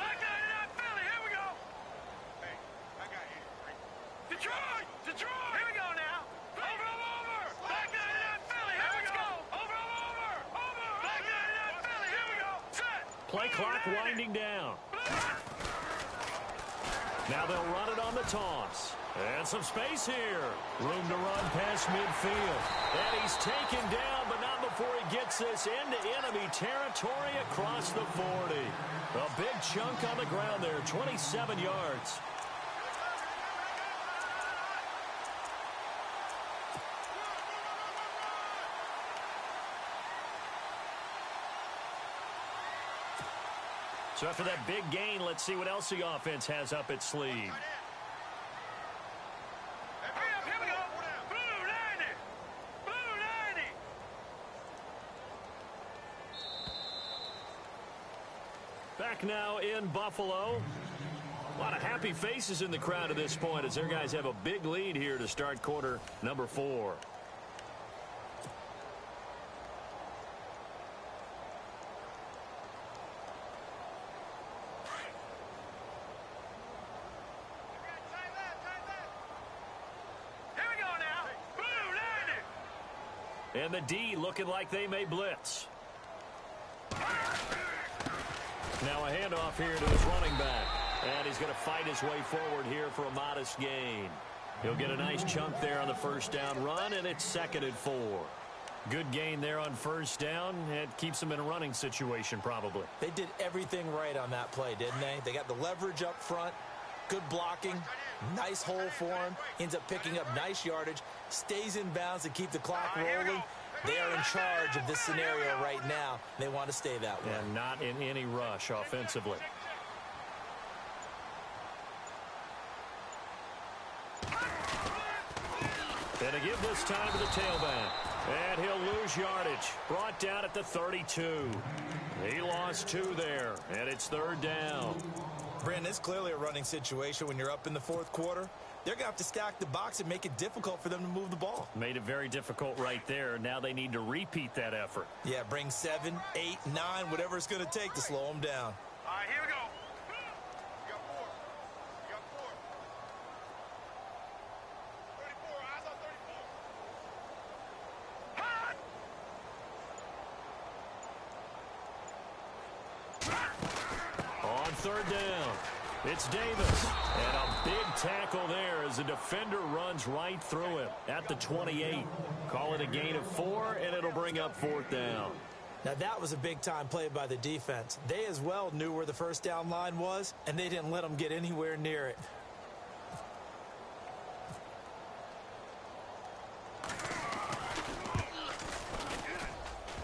Back line it out, Philly. Here we go. Hey, I got you. Detroit! Detroit! Here we go now. Over. Back 99 Philly. Here we go. Over. Back 99 Philly. Here we go. Set. Play clock winding down. Now they'll run it on the toss. And some space here. Room to run past midfield. And he's taken down, but not before he gets this into enemy territory across the 40. A big chunk on the ground there, 27 yards. So after that big gain, let's see what else the offense has up its sleeve. Here we go. Blue 90. Blue 90. Back now in Buffalo. A lot of happy faces in the crowd at this point as their guys have a big lead here to start quarter number 4. And the D looking like they may blitz. Now a handoff here to his running back. And he's going to fight his way forward here for a modest gain. He'll get a nice chunk there on the first down run, and it's 2nd and 4. Good gain there on first down. It keeps them in a running situation probably. They did everything right on that play, didn't they? They got the leverage up front, good blocking, nice hole for him, ends up picking up nice yardage, stays in bounds to keep the clock rolling. They are in charge of this scenario right now. They want to stay that way. And not in any rush offensively. And to give this time to the tailback. And he'll lose yardage. Brought down at the 32. He lost 2 there. And it's 3rd down. Brandon, it's clearly a running situation when you're up in the 4th quarter. They're going to have to stack the box and make it difficult for them to move the ball. Made it very difficult right there. Now they need to repeat that effort. Yeah, bring 7, 8, 9, whatever it's going to take to slow them down. All right, here we go. You got 4. You got 4. 34. Eyes on 34. On 3rd down, it's Davis. And a big tackle there as the defender runs right through him at the 28. Call it a gain of 4, and it'll bring up 4th down. Now, that was a big-time play by the defense. They as well knew where the first down line was, and they didn't let them get anywhere near it.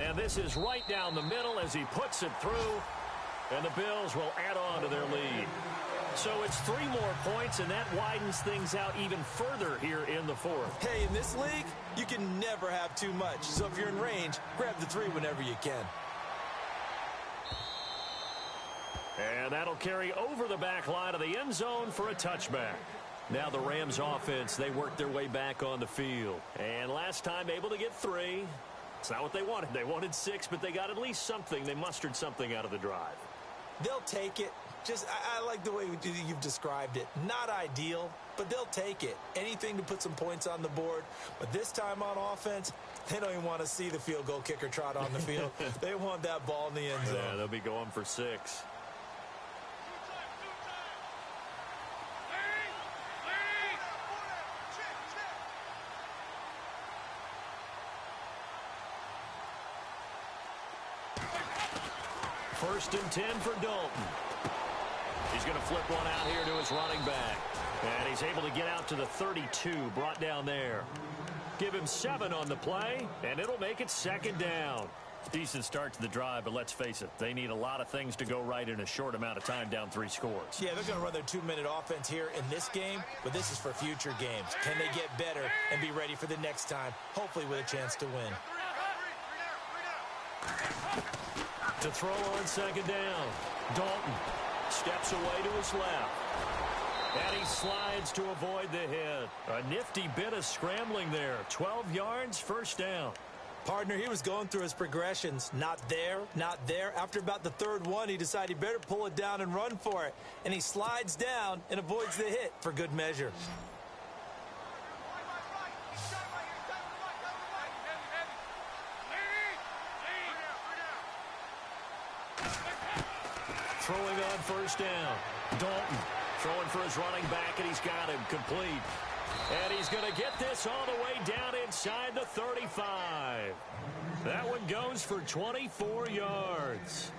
And this is right down the middle as he puts it through. And the Bills will add on to their lead. So it's 3 more points, and that widens things out even further here in the 4th. Hey, in this league, you can never have too much. So if you're in range, grab the 3 whenever you can. And that'll carry over the back line of the end zone for a touchback. Now the Rams offense, they worked their way back on the field. And last time able to get 3. It's not what they wanted. They wanted 6, but they got at least something. They mustered something out of the drive. They'll take it. I like the way you've described it. Not ideal, but they'll take it. Anything to put some points on the board. But this time on offense, they don't even want to see the field goal kicker trot on the field. They want that ball in the end zone. Yeah, they'll be going for 6. First and 10 for Dalton. He's going to flip one out here to his running back. And he's able to get out to the 32, brought down there. Give him 7 on the play, and it'll make it 2nd down. Decent start to the drive, but let's face it, they need a lot of things to go right in a short amount of time, down 3 scores. Yeah, they're going to run their 2-minute offense here in this game, but this is for future games. Can they get better and be ready for the next time, hopefully with a chance to win? To throw on 2nd down, Dalton steps away to his left. And he slides to avoid the hit. A nifty bit of scrambling there. 12 yards, 1st down. Partner, he was going through his progressions. Not there, not there. After about the 3rd one, he decided he better pull it down and run for it. And he slides down and avoids the hit for good measure. throwing on first down. Dalton throwing for his running back, and he's got him complete. And he's going to get this all the way down inside the 35. That one goes for 24 yards.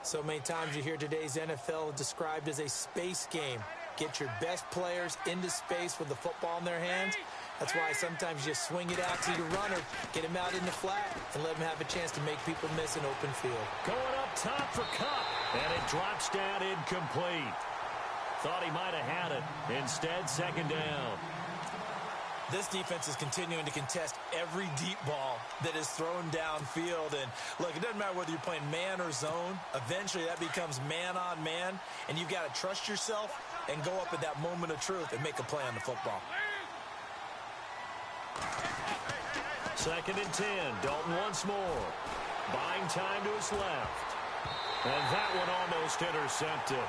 So many times you hear today's NFL described as a space game. Get your best players into space with the football in their hands. That's why sometimes you swing it out to your runner, get him out in the flat, and let him have a chance to make people miss an open field. Going up top for Cup, and it drops down incomplete. Thought he might have had it. Instead, second down. This defense is continuing to contest every deep ball that is thrown downfield. And, look, it doesn't matter whether you're playing man or zone. Eventually, that becomes man on man, and you've got to trust yourself and go up at that moment of truth and make a play on the football. Second and 10. Dalton once more. Buying time to his left. And that one almost intercepted.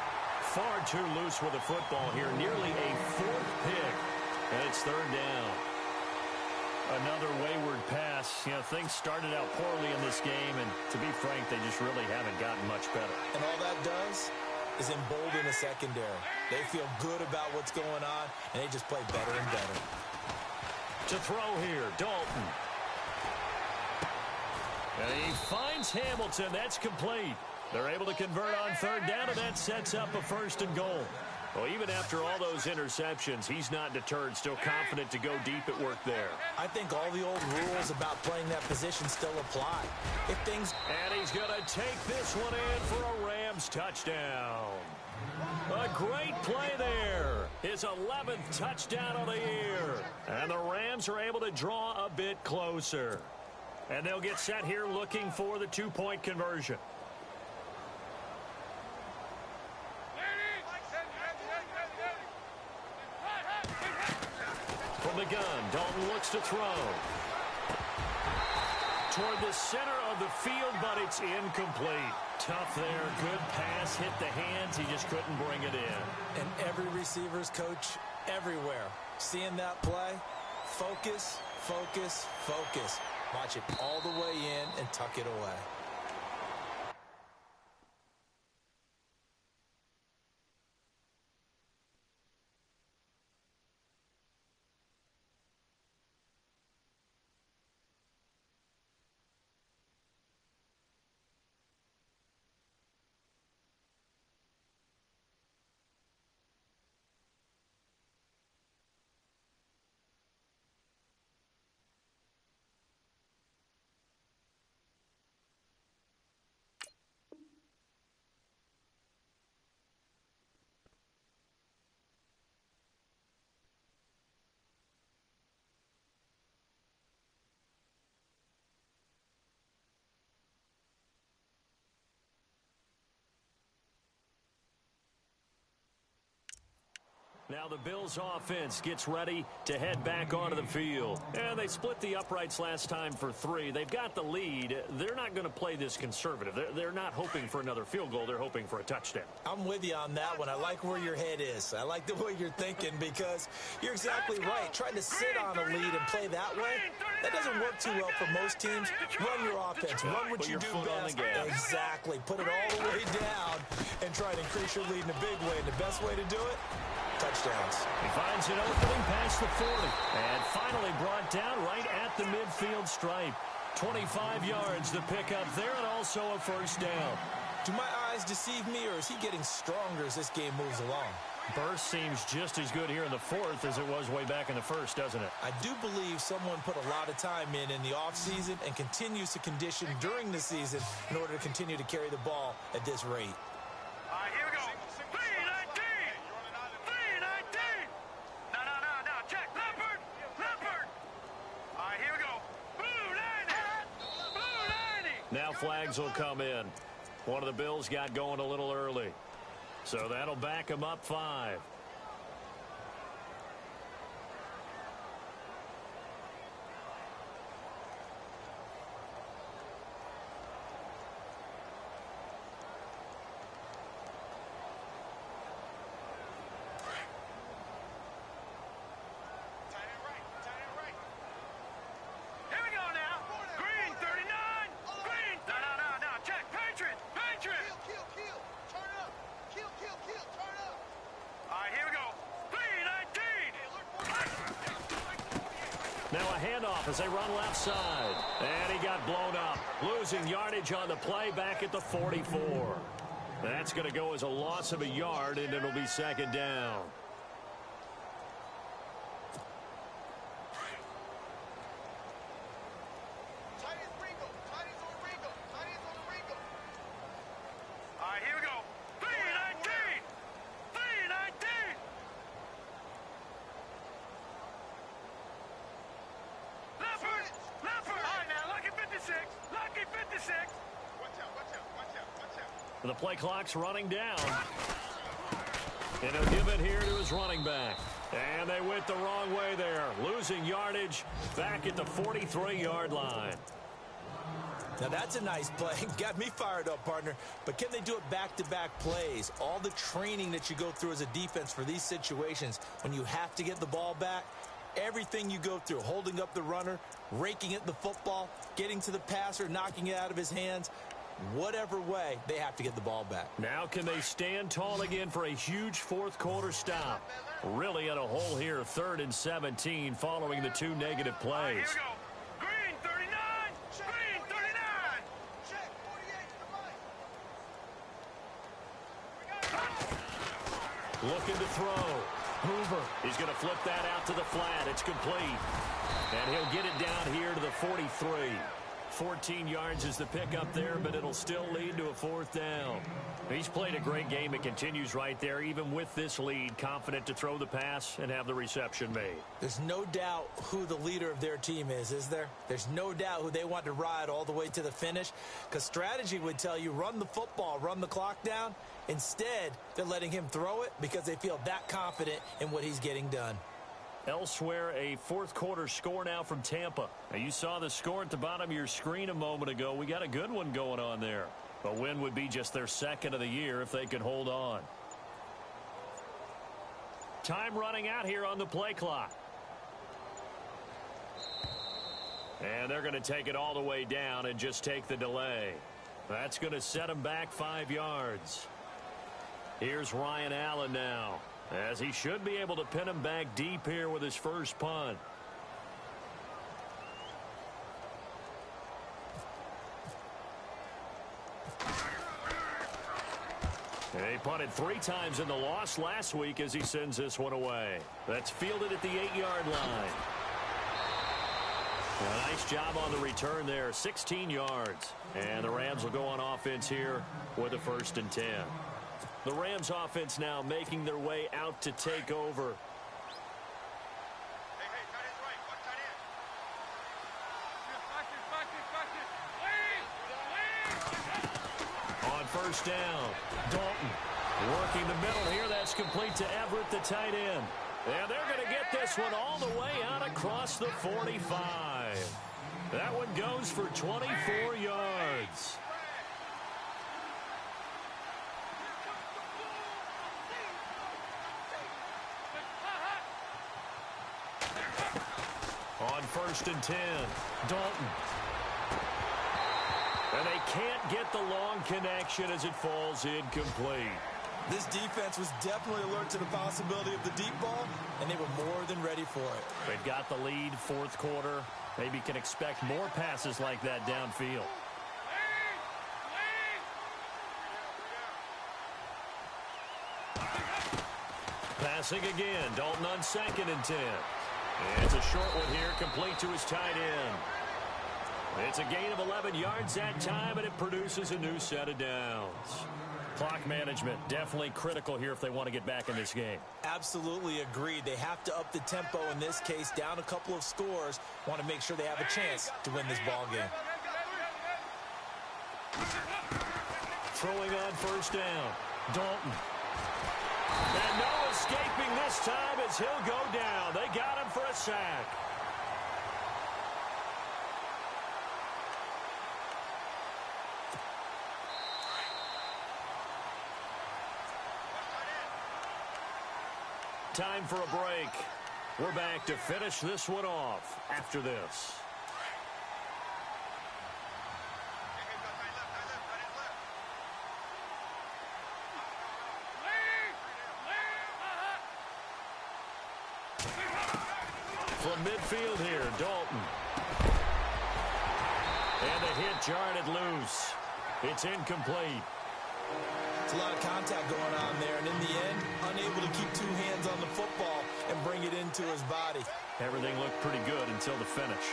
Far too loose with the football here. Nearly a fourth pick. And it's third down. Another wayward pass. You know, things started out poorly in this game, and to be frank, they just really haven't gotten much better. And all that does is embolden the secondary. They feel good about what's going on, and they just play better and better. To throw here, Dalton. And he finds Hamilton. That's complete. They're able to convert on third down, and that sets up a first and goal. Well, even after all those interceptions, he's not deterred, still confident to go deep at work there. I think all the old rules about playing that position still apply. And he's going to take this one in for a Rams touchdown. A great play there. His 11th touchdown of the year. And the Rams are able to draw a bit closer. And they'll get set here looking for the two-point conversion. From the gun, Dalton looks to throw. Toward the center of the field, but it's incomplete. Tough there. Good pass. Hit the hands. He just couldn't bring it in. And every receiver's coach everywhere. Seeing that play, focus, focus, focus. Watch it all the way in and tuck it away. Now the Bills offense gets ready to head back onto the field. And they split the uprights last time for 3. They've got the lead. They're not going to play this conservative. They're not hoping for another field goal. They're hoping for a touchdown. I'm with you on that one. I like where your head is. I like the way you're thinking because you're exactly right. Trying to sit on a lead and play that way, that doesn't work too well for most teams. Run your offense. Run what you do best. Exactly. Put it all the way down and try to increase your lead in a big way. And the best way to do it, touchdowns. He finds an opening past the 40. And finally brought down right at the midfield stripe. 25 yards to pick up there and also a first down. Do my eyes deceive me, or is he getting stronger as this game moves along? Burst seems just as good here in the fourth as it was way back in the first, doesn't it? I do believe someone put a lot of time in the offseason and continues to condition during the season in order to continue to carry the ball at this rate. All right, here we go. 319. 319. No. Check. Leopard. All right, here we go. Blue 90. Blue 90. Now flags will come in. One of the Bills got going a little early. So that'll back him up 5. Here we go now. Green 39. Green. No. Check. Patriot. Kill. Turn Now a handoff as they run left side. And he got blown up. Losing yardage on the play back at the 44. That's going to go as a loss of a yard, and it'll be second down. All right, here we go. 319! 319! Leopard! Leopard! All right, now, lucky 56. Lucky 56. Watch out, watch out, watch out, watch out. The play clock's running down. And he'll give it here to his running back. And they went the wrong way there. Losing yardage back at the 43-yard line. Now that's a nice play. Got me fired up, partner. But can they do it back-to-back plays? All the training that you go through as a defense for these situations, when you have to get the ball back, everything you go through, holding up the runner, raking at the football, getting to the passer, knocking it out of his hands, whatever way, they have to get the ball back. Now can they stand tall again for a huge fourth-quarter stop? Really in a hole here, 3rd and 17 following the 2 negative All right, here plays. we go. Green 39! Green 39! Check 48 to the right. Looking to throw. Hoover. He's going to flip that out to the flat. It's complete. And he'll get it down here to the 43. 14 yards is the pickup there, but it'll still lead to a 4th down. He's played a great game. It continues right there, even with this lead, confident to throw the pass and have the reception made. There's no doubt who the leader of their team is there? There's no doubt who they want to ride all the way to the finish, because strategy would tell you run the football, run the clock down. Instead, they're letting him throw it because they feel that confident in what he's getting done. Elsewhere, a fourth-quarter score now from Tampa. Now, you saw the score at the bottom of your screen a moment ago. We got a good one going on there. A win would be just their 2nd of the year if they could hold on. Time running out here on the play clock. And they're going to take it all the way down and just take the delay. That's going to set them back 5 yards. Here's Ryan Allen now, as he should be able to pin him back deep here with his first punt. He punted 3 times in the loss last week as he sends this one away. That's fielded at the 8-yard line. A nice job on the return there, 16 yards. And the Rams will go on offense here with a 1st and 10. The Rams offense now making their way out to take over. Hey, tight end's right. Watch tight end. On 1st down, Dalton working the middle here. That's complete to Everett, the tight end. And they're going to get this one all the way out across the 45. That one goes for 24 yards. On 1st and 10, Dalton. And they can't get the long connection as it falls incomplete. This defense was definitely alert to the possibility of the deep ball, and they were more than ready for it. They've got the lead, 4th quarter. Maybe can expect more passes like that downfield. Passing again, Dalton on 2nd and 10. And it's a short one here, complete to his tight end. It's a gain of 11 yards that time, and it produces a new set of downs. Clock management definitely critical here if they want to get back in this game. Absolutely agreed. They have to up the tempo in this case, down a couple of scores. Want to make sure they have a chance to win this ball game. Throwing on 1st down, Dalton. And no escaping this time as he'll go down. They got him for a sack. Time for a break. We're back to finish this one off after this. From midfield here, Dalton. And the hit jarred it loose. It's incomplete. It's a lot of contact going on there, and in the end, unable to keep 2 hands on the football and bring it into his body. Everything looked pretty good until the finish.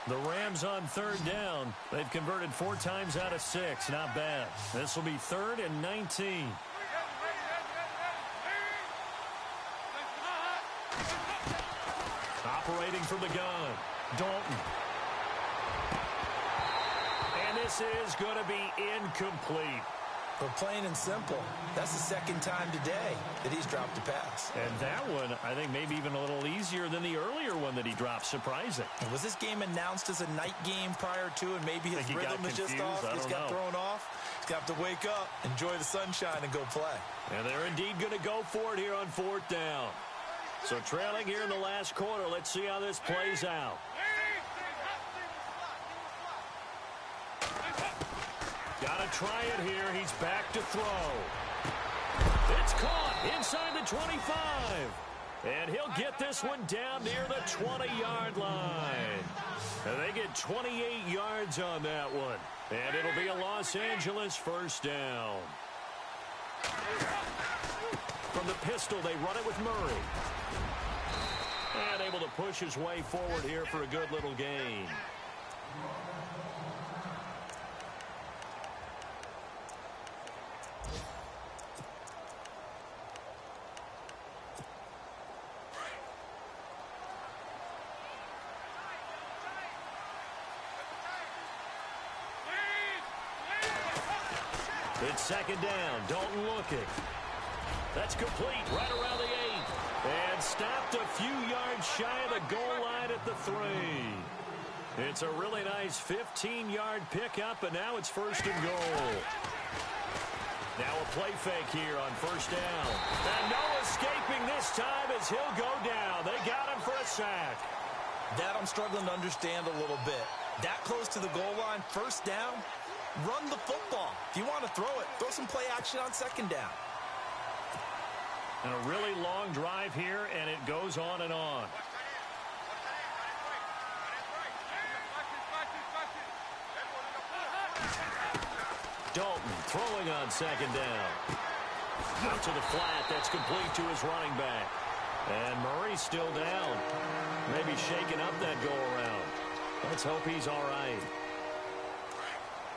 The Rams on 3rd down. They've converted 4 times out of 6. Not bad. This will be 3rd and 19. Operating from the gun, Dalton. And this is going to be incomplete. But plain and simple, that's the 2nd time today that he's dropped a pass. And that one, I think, maybe even a little easier than the earlier one that he dropped. Surprising. Was this game announced as a night game prior to, and maybe his rhythm is just off? He's got thrown off. He's got to wake up, enjoy the sunshine, and go play. And they're indeed going to go for it here on 4th down. So trailing here in the last quarter. Let's see how this plays out. Got to try it here. He's back to throw. It's caught inside the 25. And he'll get this one down near the 20-yard line. And they get 28 yards on that one. And it'll be a Los Angeles 1st down. From the pistol, they run it with Murray. And able to push his way forward here for a good little gain. It's 2nd down. Dalton looking. That's complete right around the 8. And stopped a few yards shy of the goal line at the 3. It's a really nice 15-yard pickup, and now it's 1st and goal. Now a play fake here on 1st down. And no escaping this time as he'll go down. They got him for a sack. That I'm struggling to understand a little bit. That close to the goal line, 1st down, run the football. If you want to throw it, throw some play action on 2nd down. And a really long drive here, and it goes on and on. Dalton throwing on 2nd down. Out to the flat. That's complete to his running back. And Murray's still down. Maybe shaking up that go-around. Let's hope he's all right.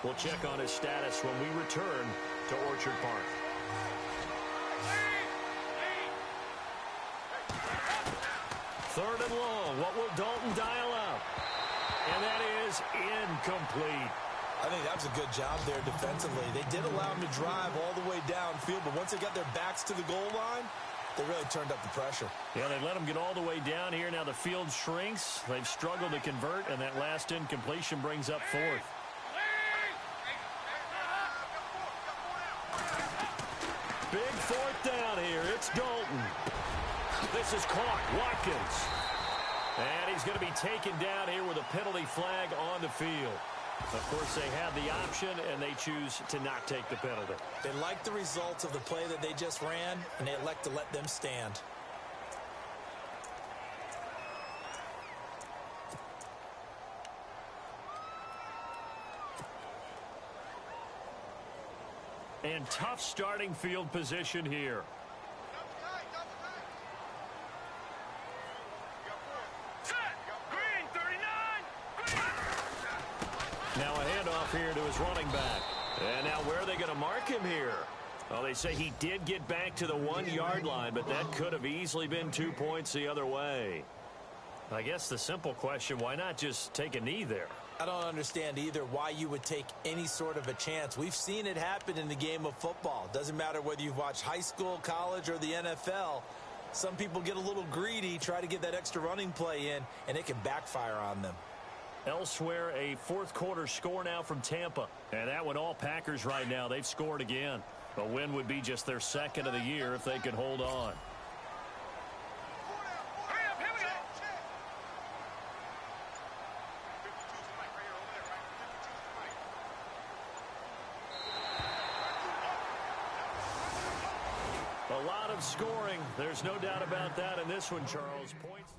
We'll check on his status when we return to Orchard Park. Third and long. What will Dalton dial up? And that is incomplete. I think that was a good job there defensively. They did allow him to drive all the way downfield, but once they got their backs to the goal line, they really turned up the pressure. Yeah, they let him get all the way down here. Now the field shrinks. They've struggled to convert, and that last incompletion brings up 4th. Big 4th down here. It's Dalton. This is caught. Watkins. And he's going to be taken down here with a penalty flag on the field. Of course, they have the option, and they choose to not take the penalty. They like the results of the play that they just ran, and they elect to let them stand. And tough starting field position here. Now a handoff here to his running back. And now where are they going to mark him here? Well, they say he did get back to the 1-yard line, but that could have easily been 2 points the other way. I guess the simple question, why not just take a knee there? I don't understand either why you would take any sort of a chance. We've seen it happen in the game of football. Doesn't matter whether you've watched high school, college, or the NFL. Some people get a little greedy, try to get that extra running play in, and it can backfire on them. Elsewhere, a 4th quarter score now from Tampa. And that one all Packers right now. They've scored again. A win would be just their 2nd of the year if they could hold on. lot of scoring. There's no doubt about that in this one, Charles. Points.